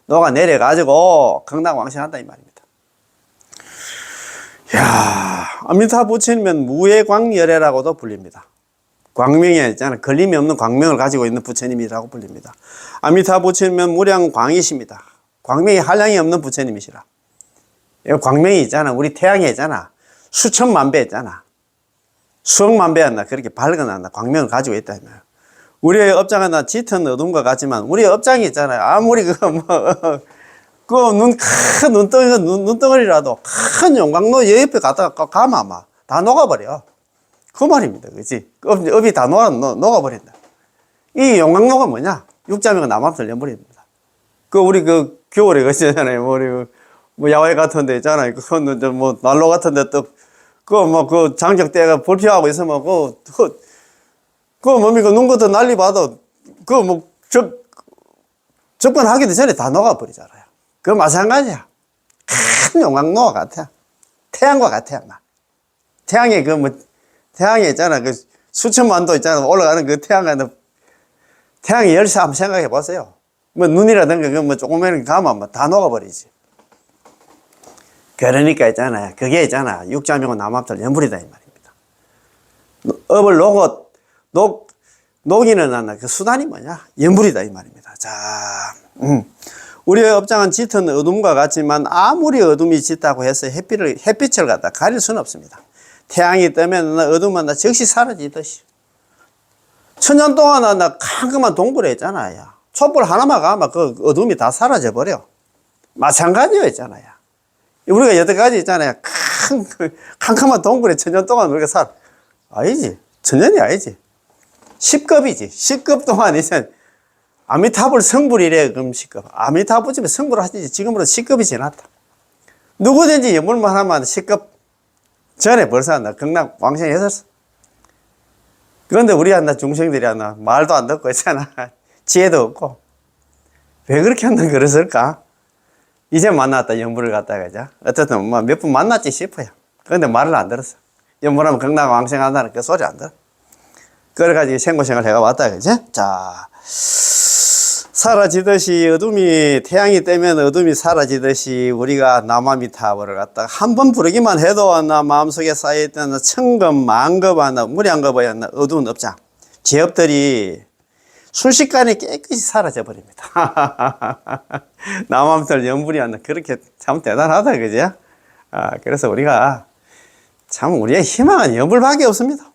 Speaker 1: 너가 내려가지고 극락왕생한다 이 말입니다. 야, 아미타 부처님은 무해광열애라고도 불립니다. 광명에 있잖아요. 걸림이 없는 광명을 가지고 있는 부처님이라고 불립니다. 아미타 부처님은 무량광이십니다. 광명이 한량이 없는 부처님이시라. 광명이 있잖아. 우리 태양에 있잖아. 수천만 배 있잖아. 수억만 배 그렇게 밝은 광명을 가지고 있다. 우리의 업장은 짙은 어둠과 같지만 우리의 업장이 있잖아요. 아무리 큰 눈덩어리라도 큰 용광로 옆에 갖다가 가면 아마 다 녹아버려. 그 말입니다. 그치? 업이 다 녹아버린다. 이 용광로가 뭐냐? 육자명은 남함탈 연불입니다. 우리 겨울에 그잖아요. 우리 뭐 야외 같은 데 있잖아요. 뭐 난로 같은 데 또 그 장적대가 불피하고 있으면, 뭡니까, 눈 것도 난리 봐도, 접근하기도 전에 다 녹아버리잖아요. 그거 마찬가지야. 큰 용광로와 같아. 태양과 같아, 막. 태양에 태양에 있잖아. 그 수천만 도 있잖아. 올라가는 그 태양의 열쇠 한번 생각해 보세요. 눈이라든가 조그마한 가면 다 녹아버리지. 그러니까 있잖아요. 그게 있잖아. 육자명은 남합들 연불이다, 이 말입니다. 업을 녹이는 그 수단이 뭐냐? 연불이다, 이 말입니다. 자, 우리의 업장은 짙은 어둠과 같지만 아무리 어둠이 짙다고 해서 햇빛을 갖다 가릴 수는 없습니다. 태양이 뜨면 어둠은 즉시 사라지듯이. 천년 동안 캄캄한 동굴에 있잖아요. 촛불 하나만 가면 그 어둠이 다 사라져버려. 마찬가지였잖아요. 우리가 여태까지 있잖아요. 캄캄한 동굴에 천년 동안 우리가 아니지. 천년이 아니지. 10급이지. 10급 동안 이제 아미타불 성불이래, 그럼 10급. 아미타불 집에 성불을 하지. 지금으로 10급이 지났다. 누구든지 연불만 하면 10급 전에 벌써 극락 왕생했었어. 그런데 우리 중생들이 말도 안 듣고 있잖아. 지혜도 없고. 왜 그렇게 그랬을까? 이제 만났다, 연불을 갖다가, 그죠? 어쨌든 몇 분 만났지 싶어요. 그런데 말을 안 들었어. 연불하면 극락 왕생한다는 그 소리 안 들어. 그래가지고 생고생을 해가 왔다, 그지? 자, 사라지듯이 태양이 뜨면 어둠이 사라지듯이 우리가 남아미타불을 갖다가 한 번 부르기만 해도 마음속에 쌓여있던 천급, 만급, 무량급의 어두운 업장, 죄업들이 순식간에 깨끗이 사라져 버립니다. 남아미타불 연불이 그렇게 참 대단하다, 그죠? 그래서 우리가 참 우리의 희망은 연불밖에 없습니다.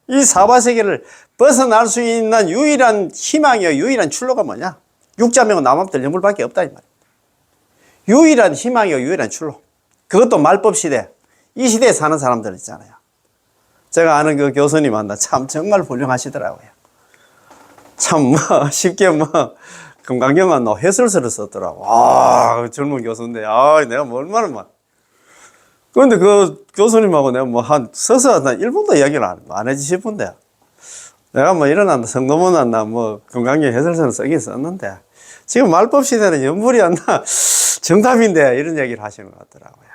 Speaker 1: 이 사바세계를 벗어날 수 있는 유일한 희망이요, 유일한 출로가 뭐냐? 육자명은 남아미타불 연불밖에 없다, 이 말이야. 유일한 희망이요, 유일한 출로. 그것도 말법 시대. 이 시대에 사는 사람들 있잖아요. 제가 아는 그 교수님 참 정말 훌륭하시더라고요. 참 쉽게 금강경만 해설서를 썼더라고. 젊은 교수인데, 내가 얼마나 그런데 그 교수님하고 내가 서서 한 1분도 이야기를 안 해지 싶은데, 내가 일어난다, 성도문한다, 금강경 해설서는 쓰긴 썼는데, 지금 말법 시대는 연불이 정답인데, 이런 얘기를 하시는 것 같더라고요.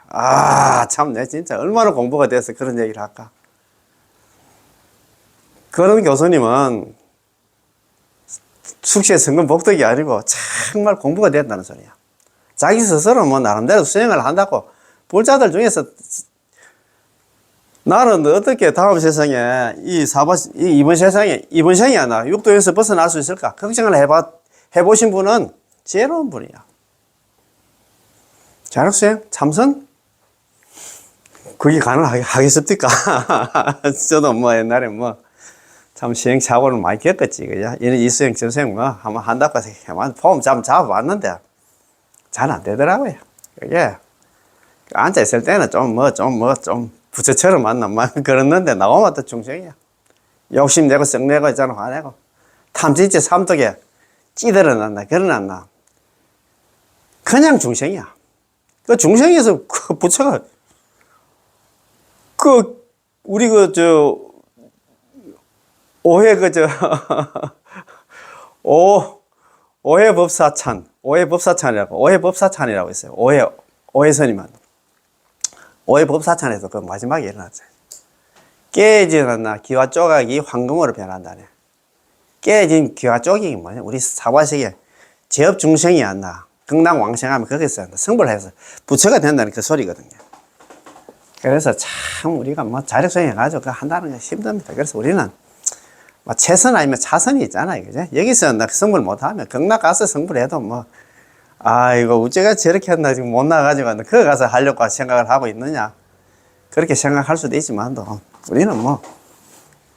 Speaker 1: 참, 내 진짜 얼마나 공부가 돼서 그런 얘기를 할까? 그런 교수님은 숙시의 성금 복덕이 아니고 정말 공부가 됐다는 소리야. 자기 스스로 나름대로 수행을 한다고. 불자들 중에서 나는 어떻게 다음 세상에 이번 생이 육도에서 벗어날 수 있을까? 걱정을 해보신 분은 지혜로운 분이야. 자력수행? 참선? 그게 가능하겠습니까? 저도 옛날에 참 시행착오를 많이 겪었지, 그죠? 이 수행, 저 수행 한번 한다고 해서 폼 잡아봤는데 잘 안 되더라고요. 그게 앉아있을 때는 좀 부처처럼 그랬는데 나오면 또 중생이야. 욕심내고 썩내고 있잖아, 화내고. 탐진치 삼독에 찌들어놨나, 그러놨나. 그냥 중생이야. 그 중생에서 그 부처가, 우리 오해법사찬이라고 있어요. 오해선이만. 오해법사찬에서 그 마지막에 일어났어요. 깨진 기와 조각이 황금으로 변한다네. 깨진 기와 조각이 뭐냐? 우리 사바세계 제업 중생이 극락 왕생하면 거기서 성불해서 부처가 된다는 그 소리거든요. 그래서 참 우리가 자력수행 해가지고 그거 한다는 게 힘듭니다. 그래서 우리는 최선 아니면 차선이 있잖아요. 그죠? 여기서 성불 못하면 극락 가서 성불해도 이거 우째가 저렇게 했나 지금 못 나가가지고 그거 가서 하려고 생각을 하고 있느냐. 그렇게 생각할 수도 있지만도 우리는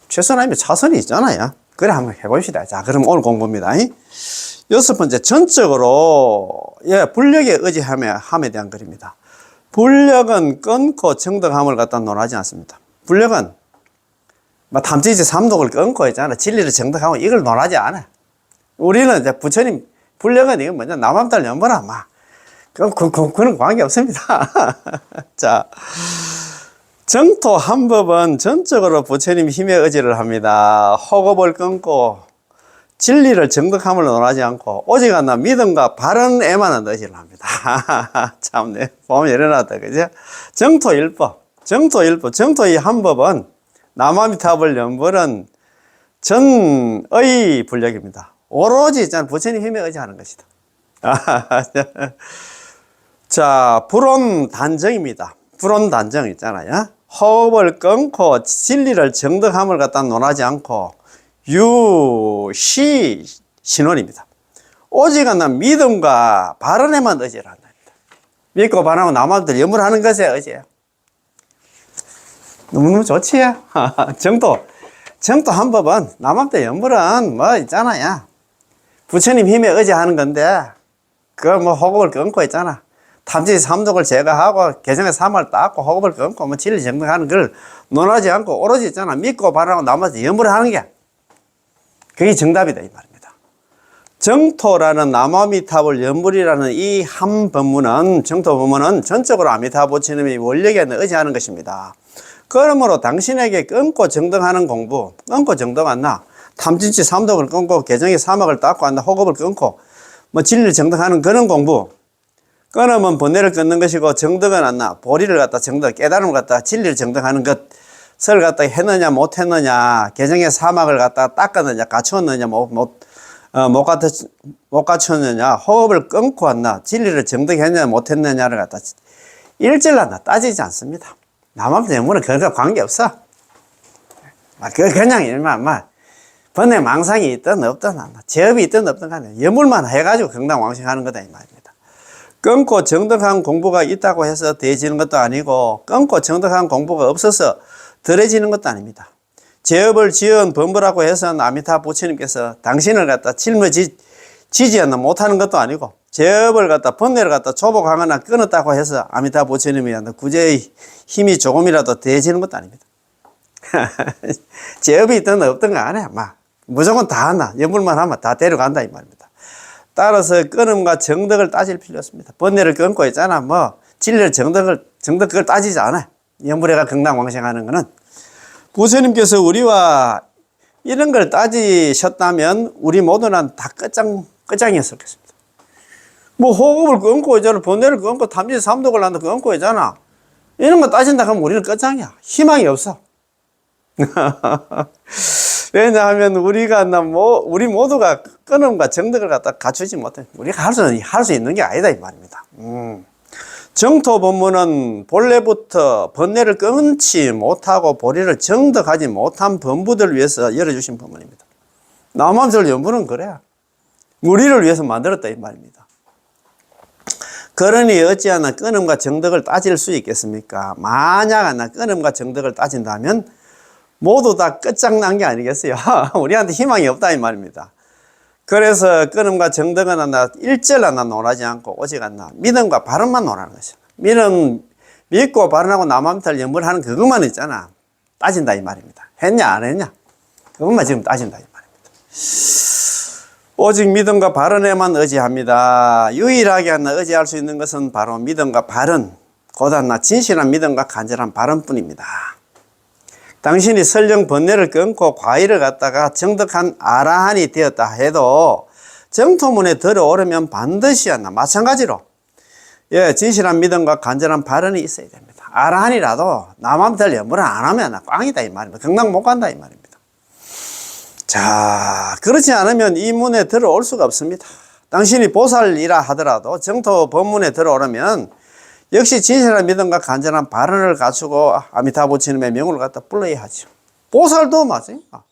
Speaker 1: 최선 아니면 차선이 있잖아요. 그래 한번 해봅시다. 자, 그럼 오늘 공부입니다. 6번째, 전적으로 불력에 의지함에 대한 글입니다. 불력은 끊고 정덕함을 갖다 논하지 않습니다. 불력은 탐진치 삼독을 끊고 있잖아. 진리를 정덕하고 이걸 논하지 않아. 우리는 이제 부처님 불력은 이건 뭐냐? 남아미타불 연불아 그런 관계 없습니다. 자, 정토 한 법은 전적으로 부처님 힘에 의지를 합니다. 허겁을 끊고 진리를 정득함을 논하지 않고 오직 하나 믿음과 바른에만 의지를 합니다. 참네, 보면 일어났다, 그죠? 정토일법, 정토의 한 법은 남아미타불 연불은 전의 불력입니다. 오로지 있잖아, 부처님 힘에 의지하는 것이다. 자, 불온단정입니다. 불온단정 있잖아요. 허업을 끊고 진리를 정득함을 갖다 논하지 않고 유시 신원입니다. 오직 하나 믿음과 바른에만 의지를 한다. 믿고 바라고 남한들 염불하는 것에 의지해요. 너무너무 좋지? 정도 한 법은 남한테 염불은 뭐 있잖아요. 부처님 힘에 의지하는 건데 그걸 뭐 허겁을 끊고 있잖아. 탐지 삼독을 제거하고 개정의 삼을 닦고 허겁을 끊고 뭐 진리 정득하는 걸 논하지 않고 오로지 있잖아. 믿고 바라고 남한테 염불하는 게 그게 정답이다 이 말입니다. 정토라는 남아미타불 연불이라는 이 한 법문은 정토 법문은 전적으로 아미타 부처님의 원력에 의지하는 것입니다. 그러므로 당신에게 끊고 정등하는 공부, 끊고 정등 안나, 탐진치 삼독을 끊고 개정의 사막을 닦고 안나, 호흡을 끊고 뭐 진리를 정등하는 그런 공부, 끊으면 번뇌를 끊는 것이고 정등은 안나, 보리를 갖다 정등, 깨달음을 갖다 진리를 정등하는 것을 갖다 했느냐 못했느냐, 개정의 사막을 갖다 닦았느냐 갖추었느냐 못 갖췄느냐, 호흡을 끊고 왔나, 진리를 정득했느냐 못했느냐를 갖다 일절로 따지지 않습니다. 남한테 연문은 그거 관계없어. 그냥 일만 번뇌 망상이 있든 없든 제업이 있든 없든 간에 연물만 해가지고 경당왕생하는 거다 이 말입니다. 끊고 정득한 공부가 있다고 해서 더해지는 것도 아니고 끊고 정득한 공부가 없어서 덜해지는 것도 아닙니다. 제업을 지은 범부라고 해서 아미타 부처님께서 당신을 갖다 짊어지지 않나 못하는 것도 아니고, 제업을 갖다 번뇌를 갖다 조복하거나 끊었다고 해서 아미타 부처님이 구제의 힘이 조금이라도 더해지는 것도 아닙니다. 제업이 있든 없든 간에 무조건 다 한다. 연불만 하면 다 데려간다 이 말입니다. 따라서 끊음과 정덕을 따질 필요 없습니다. 번뇌를 끊고 있잖아. 진리를 정덕 그걸 따지지 않아. 연불회가 경당왕생하는 거는 부처님께서 우리와 이런 걸 따지셨다면 우리 모두는 다 끝장이었을 것입니다. 호흡을 끊고 있잖아. 번뇌를 끊고 탐지 삼독을 한다 끊고 있잖아. 이런 거 따진다 하면 우리는 끝장이야. 희망이 없어. 왜냐하면 우리 모두가 끊음과 정덕을 갖다 갖추지 못해. 우리가 할 수 있는 게 아니다 이 말입니다. 정토 법문은 본래부터 번뇌를 끊지 못하고 보리를 정득하지 못한 범부들을 위해서 열어주신 법문입니다. 남한절 연부는 그래야 우리를 위해서 만들었다 이 말입니다. 그러니 어찌하나 끊음과 정덕을 따질 수 있겠습니까? 만약 하나 끊음과 정덕을 따진다면 모두 다 끝장난 게 아니겠어요? 우리한테 희망이 없다 이 말입니다. 그래서 끊음과 정덕은 하나 일절 하나 논하지 않고 오직 하나 믿음과 바른만 논하는 것이야. 믿고 바른하고 남한테 연불하는 그것만 있잖아. 따진다 이 말입니다. 했냐 안 했냐 그것만 지금 따진다 이 말입니다. 오직 믿음과 바른에만 의지합니다. 유일하게 하나 의지할 수 있는 것은 바로 믿음과 바른, 곧 하나 진실한 믿음과 간절한 바른뿐입니다. 당신이 설령 번뇌를 끊고 과일을 갖다가 정득한 아라한이 되었다 해도 정토문에 들어오려면 반드시 하나 마찬가지로 진실한 믿음과 간절한 발언이 있어야 됩니다. 아라한이라도 남한테 연불을 안 하면 꽝이다 이 말입니다. 경당 못 간다 이 말입니다. 자, 그렇지 않으면 이 문에 들어올 수가 없습니다. 당신이 보살이라 하더라도 정토 법문에 들어오려면 역시 진실한 믿음과 간절한 발언을 갖추고 아미타 부처님의 명을 갖다 불러야 하죠. 보살도 맞습니다.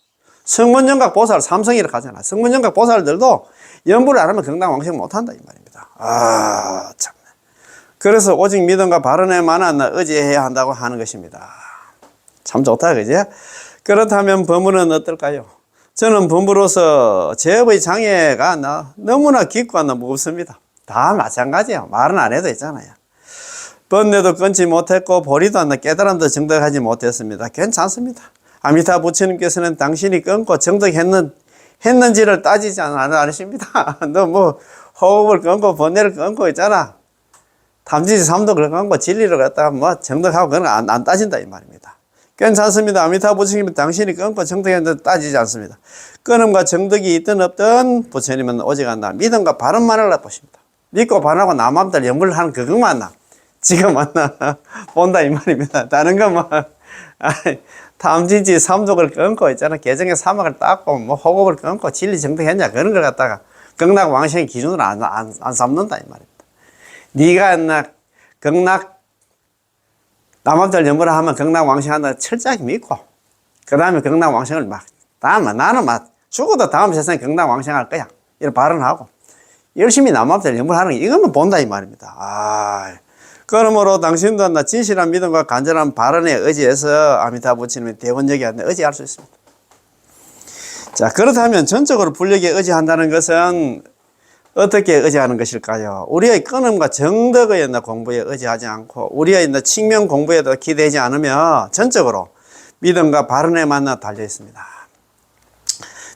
Speaker 1: 성문정각 보살 삼성이라고 하잖아. 성문정각 보살들도 연불을 안 하면 경당왕생 못한다 이 말입니다. 참. 그래서 오직 믿음과 발언에만 의지해야 한다고 하는 것입니다. 참 좋다 그죠? 그렇다면 법문은 어떨까요? 저는 법무로서 제업의 장애가 너무나 깊고 무겁습니다. 다 마찬가지예요. 말은 안 해도 있잖아요. 번뇌도 끊지 못했고 보리도 깨달음도 정득하지 못했습니다. 괜찮습니다. 아미타 부처님께서는 당신이 끊고 정득했는지를 따지지 않으십니다. 너 호흡을 끊고 번뇌를 끊고 있잖아. 탐진치 삼독을 끊고 진리를 갖다가 뭐 정득하고 그런 거 안 따진다 이 말입니다. 괜찮습니다. 아미타 부처님은 당신이 끊고 정득했는데 따지지 않습니다. 끊음과 정득이 있든 없든 부처님은 오직 한다. 믿음과 바른만을 보십니다. 믿고 바라고 남한들 연불을 하는 그것만 나. 지가 만나 본다 이 말입니다. 다른 거 뭐 탐진치 삼독을 끊고 있잖아. 개정의 사막을 닦고 뭐 호흡을 끊고 진리 정득했냐 그런 걸 갖다가 극락 왕생의 기준으로 안 삼는다 이 말입니다. 네가 나 극락 남한들 연불을 하면 극락 왕생한다 철저하게 믿고 그 다음에 극락 왕생을 막 나는 막 죽어도 다음 세상에 극락 왕생할 거야 이런 발언하고 열심히 남한들 연불하는 게 이것만 본다 이 말입니다. 그러므로 당신도 나 진실한 믿음과 간절한 발언에 의지해서 아미타 부처님의 대원력에 의지할 수 있습니다. 자, 그렇다면 전적으로 불력에 의지한다는 것은 어떻게 의지하는 것일까요? 우리의 끊음과 정덕의 공부에 의지하지 않고 우리의 칭명 공부에도 기대지 않으며 전적으로 믿음과 발언에만 달려 있습니다.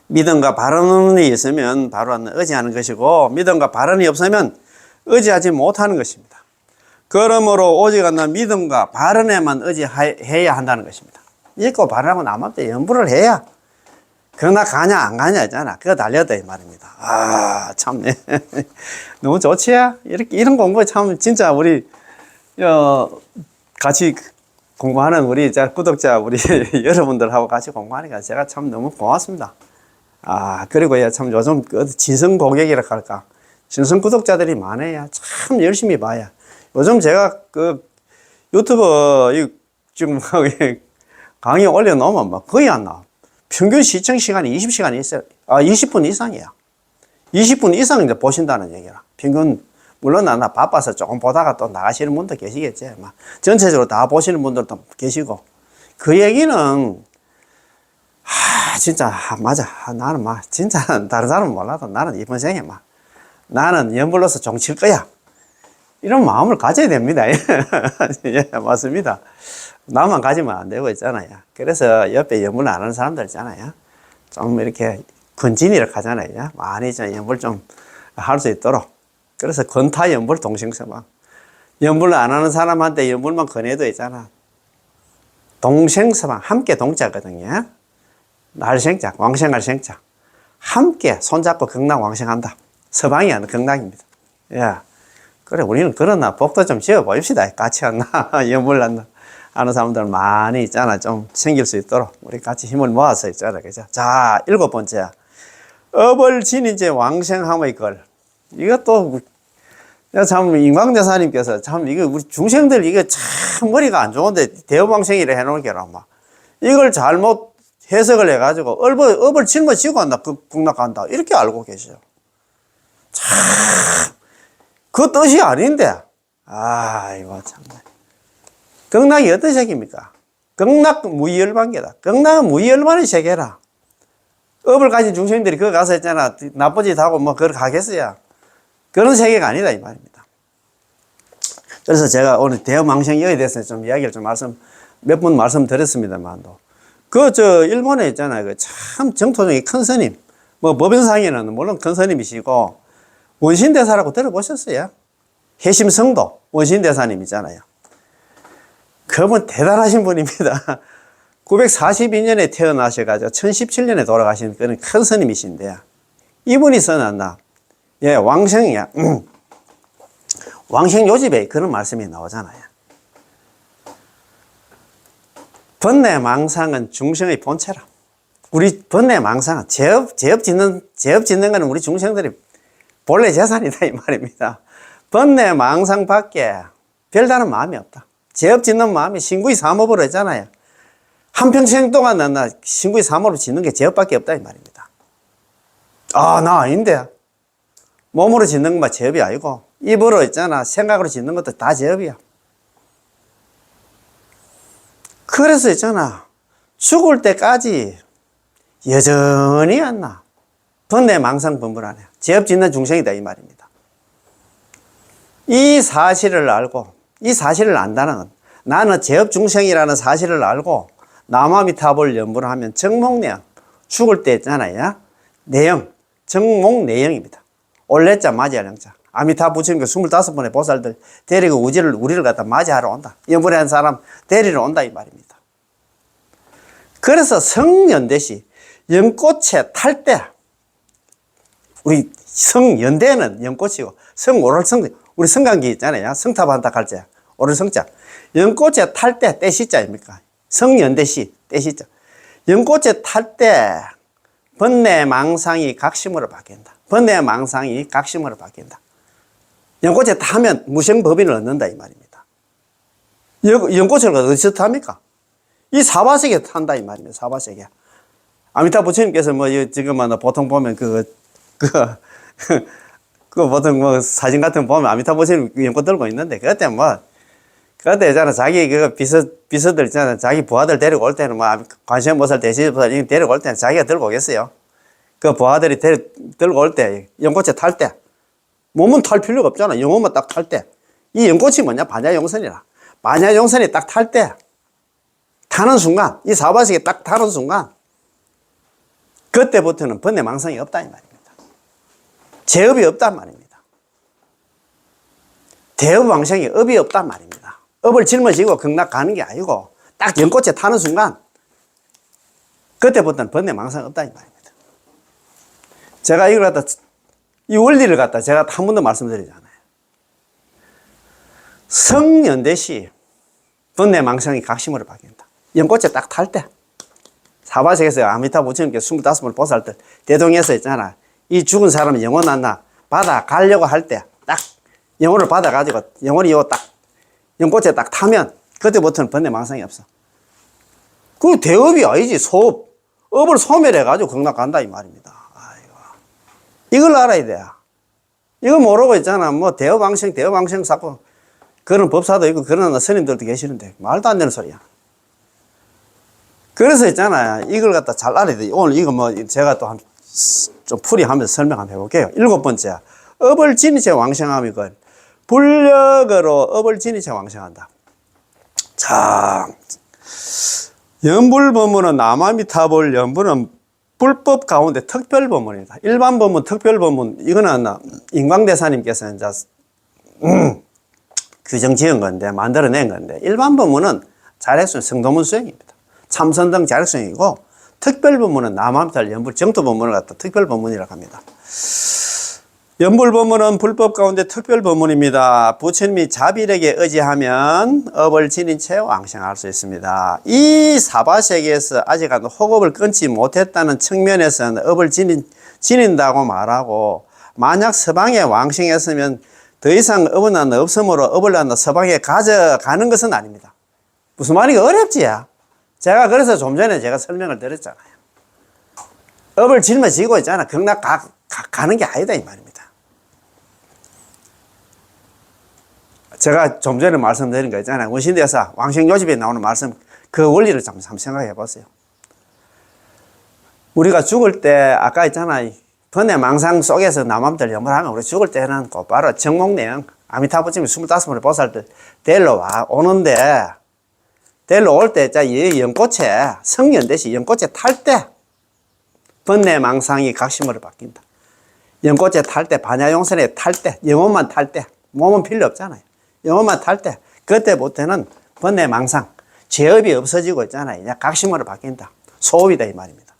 Speaker 1: 믿음과 발언이 있으면 바로 의지하는 것이고 믿음과 발언이 없으면 의지하지 못하는 것입니다. 그러므로 오직 믿음과 발언에만 의지해야 한다는 것입니다. 믿고 발언하고 남한테 연부를 해야 그러나 가냐 안 가냐 있잖아. 그거 달렸다 이 말입니다. 참네. 너무 좋지? 이런 공부 참 진짜 우리 같이 공부하는 우리 구독자 우리 여러분들하고 같이 공부하니까 제가 참 너무 고맙습니다. 그리고 참 요즘 진성 고객이라 할까 진성 구독자들이 많아요. 참 열심히 봐야. 요즘 제가 유튜브 지금 강의 올려놓으면 막 거의 안 나와. 평균 시청 시간이 20시간이 있어요. 20분 이상이야. 20분 이상 이제 보신다는 얘기라. 평균, 물론 나 바빠서 조금 보다가 또 나가시는 분도 계시겠지. 막 전체적으로 다 보시는 분들도 계시고. 그 얘기는, 진짜, 맞아. 나는 진짜 다른 사람은 몰라도 나는 이번 생에 나는 연불로서 종칠 거야. 이런 마음을 가져야 됩니다. 예, 맞습니다. 나만 가지면 안 되고 있잖아요. 그래서 옆에 연불 안 하는 사람들 있잖아요. 좀 이렇게 근진이라고 하잖아요. 많이 연불 좀 할 수 있도록. 그래서 건타 연불 동생서방. 연불 안 하는 사람한테 연불만 권해도 있잖아. 동생서방, 함께 동자거든요. 날생자, 왕생할생자. 함께 손잡고 극락 왕생한다. 서방이 하는 극락입니다. 예. 그래, 우리는 그러나 복도 좀 지어 봅시다. 같이 한나, 연불 하는 사람들 많이 있잖아. 좀 생길 수 있도록. 우리 같이 힘을 모아서 있잖아. 그죠? 자, 7번째. 업을진인제 왕생함의 걸. 이것도, 참, 인광대사님께서 참, 이거 우리 중생들 이거 참 머리가 안 좋은데 대업왕생이라 해놓은 게라, 이걸 잘못 해석을 해가지고, 업을 짊어지고 한다. 극락한다. 이렇게 알고 계셔. 참. 그 뜻이 아닌데. 이거 참네. 극락이 어떤 세계입니까? 극락 무의열반계다. 극락은 무의열반의 세계라. 업을 가진 중생들이 그거 가서 있잖아. 나쁜 짓 하고 그걸 가겠어요. 그런 세계가 아니다, 이 말입니다. 그래서 제가 오늘 대업왕생에 대해서 좀 이야기를 몇 번 말씀드렸습니다만도. 일본에 있잖아요. 참 정토중에 큰 스님. 법연상에는 물론 큰 스님이시고, 원신대사라고 들어보셨어요? 해심성도 원신대사님 있잖아요. 그분 대단하신 분입니다. 942년에 태어나셔가지고 1017년에 돌아가신 그런 큰 스님이신데 이분이 써놨나? 예, 왕생이야. 왕생 요집에 그런 말씀이 나오잖아요. 번뇌망상은 중생의 본체라. 우리 번뇌망상은 제업 짓는 거는 우리 중생들이 본래 재산이다 이 말입니다. 번뇌망상 밖에 별다른 마음이 없다. 죄업 짓는 마음이 신구이 삼업으로 했잖아요. 한평생 동안 나 신구이 삼업으로 짓는 게 죄업밖에 없다 이 말입니다. 나 아닌데. 몸으로 짓는 것만 죄업이 아니고 입으로 있잖아. 생각으로 짓는 것도 다 죄업이야. 그래서 있잖아. 죽을 때까지 여전히 안 나. 번뇌망상 번불하네. 죄업 짓는 중생이다 이 말입니다. 이 사실을 알고 이 사실을 안다는 나는 죄업 중생이라는 사실을 알고 남아미타불 연부를 하면 정목내용 죽을 때 있잖아요. 내용 정목내용입니다. 올레자 맞이할 영자 아미타 부처님께 25번의 보살들 데리고 우리를 갖다 맞이하러 온다. 연불에 한 사람 데리러 온다 이 말입니다. 그래서 성연대시 연꽃에 탈 때 우리 성연대는 연꽃이고 성오를성 우리 성관계 있잖아요. 성탑 한다 할 때 오를성자 연꽃에 탈 때 때시자입니까? 성연대시 때시자 연꽃에 탈 때 번뇌망상이 각심으로 바뀐다. 번뇌망상이 각심으로 바뀐다. 연꽃에 타면 무생법인을 얻는다 이 말입니다. 연꽃을 어디서 탑니까? 이 사바세계 탄다 이 말입니다. 사바세계. 아미타 부처님께서 뭐 지금 보통 보면 보통 뭐 사진 같은 거 보면 아미타 부처님 연꽃 들고 있는데 그때 있잖아 자기 비서들 있잖아 자기 부하들 데리고 올 때는 뭐 관세음보살 대시보살 데리고 올 때는 자기가 들고 오겠어요. 그 부하들이 들고 올 때 연꽃에 탈 때 몸은 탈 필요가 없잖아. 영혼만 딱 탈 때 이 연꽃이 뭐냐 반야용선이라. 반야용선이 딱 탈 때 타는 순간 이 사바세계 딱 타는 순간 그때부터는 번뇌망상이 없다 이 말입니다. 제업이 없단 말입니다. 대업왕생이 업이 없단 말입니다. 업을 짊어지고 극락 가는 게 아니고 딱 연꽃에 타는 순간 그때부터는 번뇌망상이 없다 이 말입니다. 제가 이걸 갖다 이 원리를 갖다 제가 한 번도 말씀드리잖아요. 성연대시 번뇌망상이 각심으로 바뀐다. 연꽃에 딱 탈 때 사바세계에서 아미타 부처님께 25번 보살들 대동에서 있잖아. 이 죽은 사람이 영혼 하나 받아 가려고 할 때 딱 영혼을 받아 가지고 영혼이 요 딱 연꽃에 딱 타면 그때부터는 번뇌망상이 없어. 그 대업이 아니지 소업. 업을 소멸해 가지고 극락 간다 이 말입니다. 아이고. 이걸 알아야 돼. 이거 모르고 있잖아. 뭐 대업왕생 쌓고 그런 법사도 있고 그런 스님들도 계시는데 말도 안 되는 소리야. 그래서 있잖아요. 이걸 갖다 잘 알아야 돼. 오늘 이거 뭐 제가 또 좀 풀이하면서 설명 한번 해볼게요. 7번째. 업을 지니체 왕생함이건 불력으로 업을 지니체 왕생한다. 자, 연불법문은 남아미타불 연불은 불법 가운데 특별법문입니다. 일반 법문, 특별법문 이거는 인광대사님께서 이제 규정 지은 건데 만들어낸 건데 일반 법문은 자력수행 성도문 수행입니다. 참선등 자력수행이고 특별법문은 남아미탈 연불 정토법문을 갖다 특별법문이라고 합니다. 연불법문은 불법 가운데 특별법문입니다. 부처님이 자비력에 의지하면 업을 지닌 채 왕생할 수 있습니다. 이 사바세계에서 아직까지 혹업을 끊지 못했다는 측면에서는 업을 지닌다고 말하고 만약 서방에 왕생했으면 더 이상 업은 없으므로 업을 서방에 가져가는 것은 아닙니다. 무슨 말이 어렵지? 제가 그래서 좀 전에 제가 설명을 드렸잖아요. 업을 짊어지고 있잖아. 극락 가는 게 아니다 이 말입니다. 제가 좀 전에 말씀드린 거 있잖아요. 원신대사 왕생요집에 나오는 말씀 그 원리를 한번 생각해 보세요. 우리가 죽을 때 아까 있잖아요. 번뇌망상 속에서 남함들 연불하면 우리 죽을 때는 곧바로 정목내영 아미타부처님 25번의 보살들 데리러 오는데 데리러 올 때 이 연꽃에 성연대시 연꽃에 탈 때 번뇌망상이 각심으로 바뀐다. 연꽃에 탈 때 반야용선에 탈 때 영혼만 탈 때 몸은 필요 없잖아요. 영혼만 탈 때 그때부터는 번뇌망상 죄업이 없어지고 있잖아요. 그냥 각심으로 바뀐다. 소업이다 이 말입니다.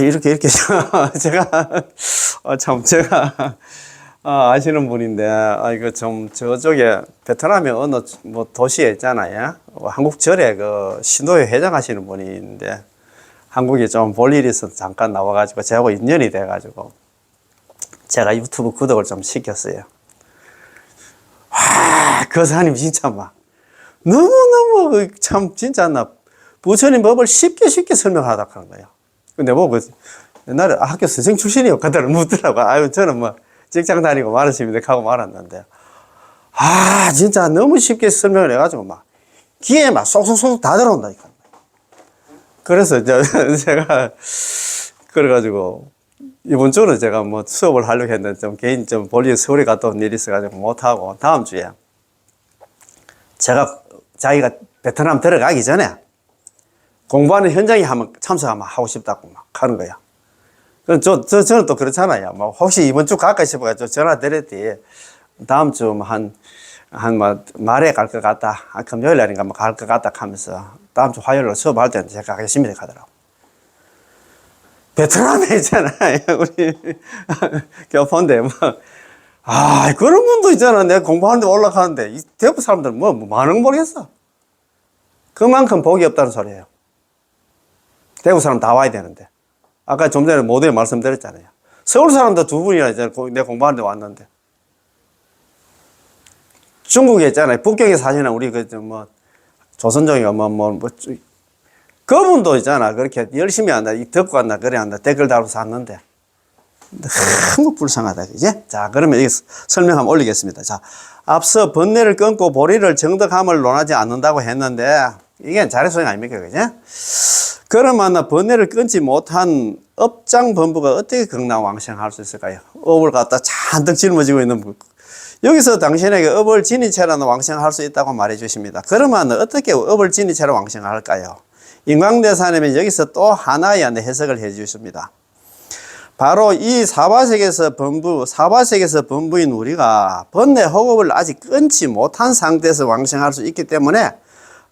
Speaker 1: 이렇게 제가 제가 아시는 분인데 이거 좀 저쪽에 베트남의 어느 뭐 도시에 있잖아요. 한국절에 그 신도회 회장하시는 분인데 한국에 좀 볼 일이 있어서 잠깐 나와가지고 저하고 인연이 돼가지고 제가 유튜브 구독을 좀 시켰어요. 그 사장님 진짜 막 너무너무 참 진짜 부처님 법을 쉽게 설명하다 하는 거예요. 근데 뭐 옛날에 학교 선생 출신이요. 그들을 묻더라고. 아유 저는 뭐 직장 다니고 말았습니다 하고 말았는데 진짜 너무 쉽게 설명을 해가지고 막 귀에 막 쏙쏙쏙 다 들어온다니까. 그래서 제가 그래가지고 이번 주는 제가 뭐 수업을 하려고 했는데 좀 개인 좀 볼일 서울에 갔다 온 일이 있어가지고 못하고 다음 주에 제가 자기가 베트남 들어가기 전에 공부하는 현장에 한번 참석하면 하고 싶다고 막 하는 거야. 저는 또 그렇잖아요. 뭐, 혹시 이번 주 갈까 싶어가지고 전화 드렸더니, 다음 주 말에 갈 것 같다. 금요일 날인가 뭐 갈 것 같다 하면서, 다음 주 화요일로 수업할 때는 제가 가겠습니다. 가더라고. 베트남에 있잖아요. 우리, 교포인데, 뭐. 그런 분도 있잖아. 내가 공부하는데 올라가는데. 이 대부 사람들은 뭐 많은 거 모르겠어. 그만큼 복이 없다는 소리예요. 대구 사람 다 와야 되는데. 아까 좀 전에 모두에 말씀드렸잖아요. 서울 사람도 두 분이나 이제 내가 공부하는데 왔는데. 중국에 있잖아요. 북경에 사시는 우리 조선종이가 그분도 있잖아. 그렇게 열심히 한다. 듣고 한다. 그래 한다. 댓글 달아서 샀는데. 너무 불쌍하다. 그지? 자, 그러면 설명 한번 올리겠습니다. 자, 앞서 번뇌를 끊고 보리를 정덕함을 논하지 않는다고 했는데, 이게 자력소용 아닙니까? 그지? 그러면 번뇌를 끊지 못한 업장범부가 어떻게 극락왕생할 수 있을까요? 업을 갖다 잔뜩 짊어지고 있는 분. 여기서 당신에게 업을 지닌 채로 왕생할 수 있다고 말해 주십니다. 그러면 어떻게 업을 지닌 채로 왕생할까요? 인광대사님은 여기서 또 하나의 해석을 해 주십니다. 바로 이 사바sek에서 범부인 우리가 번뇌 허겁을 아직 끊지 못한 상태에서 왕생할 수 있기 때문에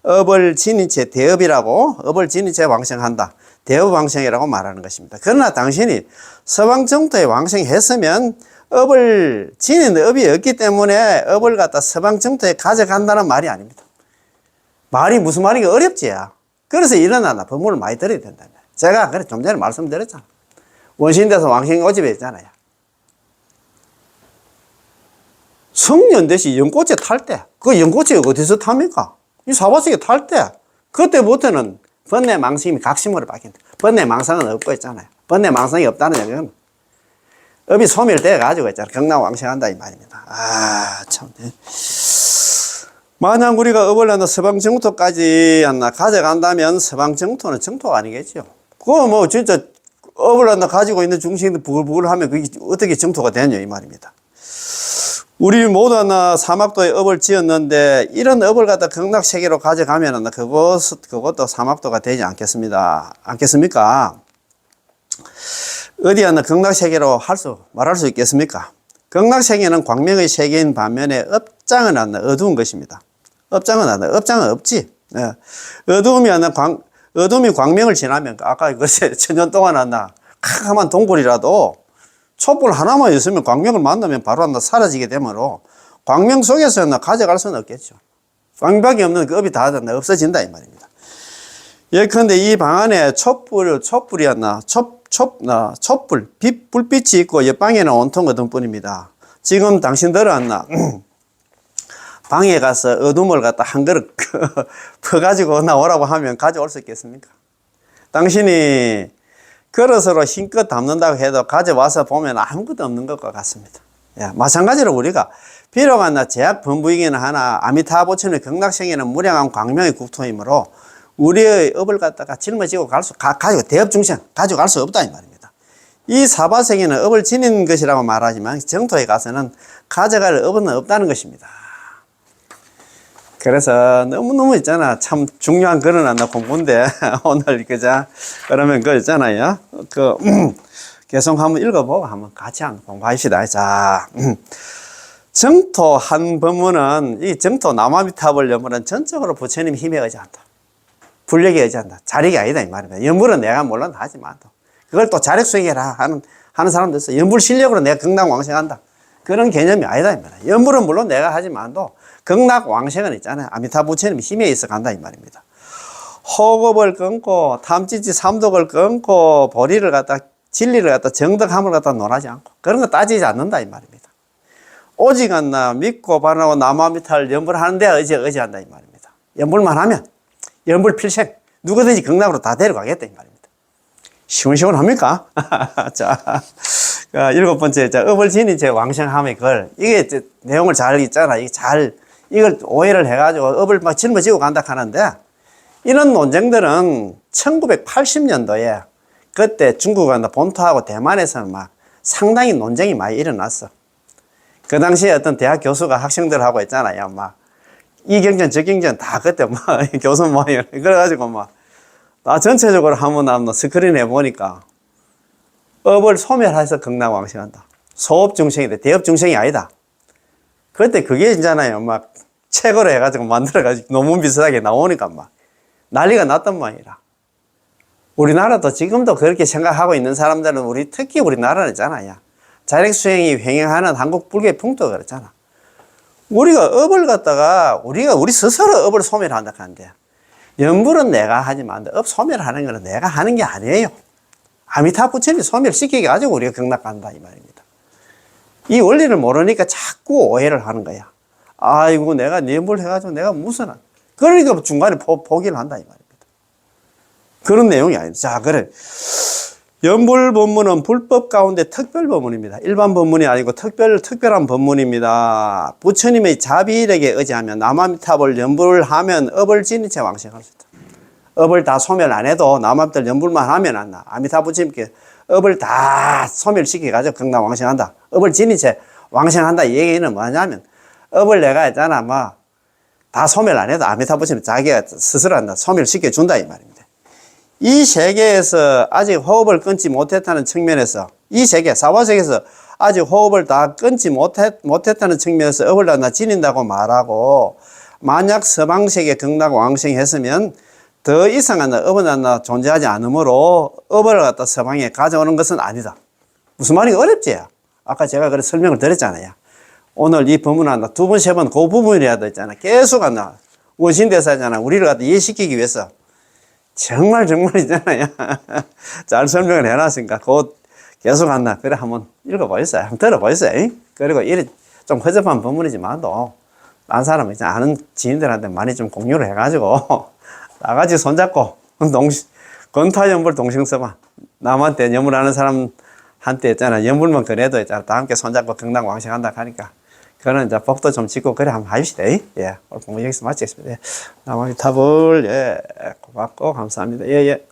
Speaker 1: 업을 지닌 채 업을 지닌 채 왕생한다. 대업 왕생이라고 말하는 것입니다. 그러나 당신이 서방 정토에 왕생했으면 업을 지닌 업이 없기 때문에 업을 갖다 서방 정토에 가져간다는 말이 아닙니다. 말이 무슨 말인가 어렵지. 그래서 일어나나 법문을 많이 들어야 된다. 제가 그래 좀 전에 말씀드렸잖아. 원신돼서 왕생 오집에 있잖아요. 성년대시 연꽃에 탈 때, 그 연꽃이 어디서 탑니까? 이 사바sek에 탈 때, 그때부터는 번뇌 망상이 각심으로 바뀐다. 번뇌 망상은 없고 있잖아요. 번뇌 망상이 없다는 얘기는 업이 소멸돼 가지고 있잖아. 극락왕생한다 이 말입니다. 참. 만약 우리가 업을 하나 서방 정토까지 하나 가져간다면 서방 정토는 정토가 아니겠죠. 그거 진짜 업을 하나 가지고 있는 중심이 부글부글 하면 그게 어떻게 정토가 되냐 이 말입니다. 우리 모두 하나 사막도에 업을 지었는데 이런 업을 갖다 극락세계로 가져가면 그것도 사막도가 되지 않겠습니까? 어디 하나 극락세계로 말할 수 있겠습니까? 극락세계는 광명의 세계인 반면에 업장은 하나 어두운 것입니다. 업장은 없지. 네. 어둠이 광명을 지나면 아까 그것에 천년 동안 하나 캄캄한 동굴이라도 촛불 하나만 있으면 광명을 만나면 바로 하나 사라지게 되므로 광명 속에서 하나 가져갈 수는 없겠죠. 광명밖에 없는 그 업이 다 없어진다 이 말입니다. 예컨대 이 방 안에 촛불이 하나 불빛이 있고 옆방에는 온통 어둠뿐입니다. 지금 당신들은 하나 방에 가서 어둠을 갖다 한 그릇 퍼가지고 나오라고 하면 가져올 수 있겠습니까? 당신이 그릇으로 힘껏 담는다고 해도 가져와서 보면 아무것도 없는 것과 같습니다. 마찬가지로 우리가 비록 제약 범부이기는 하나 아미타부처님의 극락세계는 무량한 광명의 국토이므로 우리의 업을 갖다가 짊어지고 가지고 대업중생 가져갈 수 없다 이 말입니다. 이 사바세계는 업을 지닌 것이라고 말하지만 정토에 가서는 가져갈 업은 없다는 것입니다. 그래서 너무너무 있잖아. 참 중요한 그런 공부인데, 오늘, 그러면 있잖아요. 계속 한번 읽어보고 한번 같이 한번 공부합시다. 자, 정토 한 법문은, 이 정토 남아미탑을 연물은 전적으로 부처님 힘에 의지한다. 불력에 의지한다. 자력이 아니다, 이 말입니다. 연물은 내가 물론 하지만, 그걸 또 자력 수행해라 하는 사람도 있어. 연물 실력으로 내가 극락왕생한다. 그런 개념이 아니다, 이 말이야. 연물은 물론 내가 하지만도, 극락왕생은 있잖아요. 아미타 부처님 힘에 있어 간다 이 말입니다. 호흡을 끊고 탐지지 삼독을 끊고 보리를 갖다 진리를 갖다 정덕함을 갖다 논하지 않고 그런 거 따지지 않는다 이 말입니다. 오직 믿고 바라고 남아미타를 연불하는 데 의지한다 이 말입니다. 연불만 하면 연불 필생 누구든지 극락으로 다 데려가겠다 이 말입니다. 시원시원합니까? 자, 일곱 번째, 업을 지닌 제 왕생함의 글. 이게 내용을 잘 있잖아. 이걸 오해를 해가지고 업을 짊어지고 간다 하는데 이런 논쟁들은 1980년도에 그때 중국은 본토하고 대만에서는 상당히 논쟁이 많이 일어났어. 그 당시에 어떤 대학 교수가 학생들하고 있잖아요. 이 경전 저 경전 다 그때 교수 그래가지고 전체적으로 한번 스크린 해보니까 업을 소멸해서 극락왕생한다. 소업중생이다. 대업중생이 아니다. 그때 그게 있잖아요. 막 책으로 해가지고 만들어가지고 논문 비슷하게 나오니까 막 난리가 났단 말이라. 우리나라도 지금도 그렇게 생각하고 있는 사람들은 특히 우리나라는 있잖아요. 자력수행이 횡행하는 한국 불교의 풍토가 그렇잖아. 우리가 업을 갖다가 우리 스스로 업을 소멸한다 하는데, 연불은 내가 하지만 업 소멸하는 거는 내가 하는 게 아니에요. 아미타 부처님이 소멸시키게 가지고 우리가 극락간다 이 말입니다. 이 원리를 모르니까 자꾸 오해를 하는 거야. 아이고 내가 연불 해가지고 내가 무슨 그러니까 중간에 포기를 한다 이 말입니다. 그런 내용이 아닙니다. 자, 그래. 연불 법문은 불법 가운데 특별 법문입니다. 일반 법문이 아니고 특별한 법문입니다. 부처님의 자비력에 의지하면 남아미탑을 연불하면 업을 지닌 채 왕생할 수 있다. 업을 다 소멸 안 해도 남아미탑 연불만 하면 안 나. 아미타 부처님께 업을 다 소멸시켜가지고 극락 왕생한다. 업을 지닌 채 왕생한다. 이 얘기는 뭐냐면, 업을 내가 했잖아. 다 소멸 안 해도 아미타 부처님 자기가 스스로 한다. 소멸시켜준다. 이 말입니다. 이 세계에서 아직 호흡을 끊지 못했다는 측면에서, 이 세계, 사화세계에서 아직 호흡을 다 끊지 못했다는 측면에서 업을 다 지닌다고 말하고, 만약 서방세계 극락 왕생했으면 더 이상한 업은 하나 존재하지 않으므로 업을 갖다 서방에 가져오는 것은 아니다. 무슨 말인가 어렵지? 아까 제가 그래 설명을 드렸잖아요. 오늘 이 법문 하나 두 번, 세 번 그 부분이라도 있잖아. 계속 하나 원신대사잖아. 우리를 갖다 이해시키기 위해서. 정말 있잖아요. 잘 설명을 해놨으니까 곧 계속 한다. 그래 한번 읽어보겠어요. 한번 들어보겠어요. 그리고 이래 좀 허접한 법문이지만도 딴 사람 이제 아는 지인들한테 많이 좀 공유를 해가지고 나같이 손잡고 건타연불 동생서만 남한테 연불하는 사람한테 있잖아. 연불만 그래도 있잖아. 다 함께 손잡고 극락 왕생한다 하니까 그거는 이제 법도 좀 짓고 그래 한번 합시다. 예. 오늘 공부 여기서 마치겠습니다. 예. 남아미탑을 고맙고 감사합니다. 예.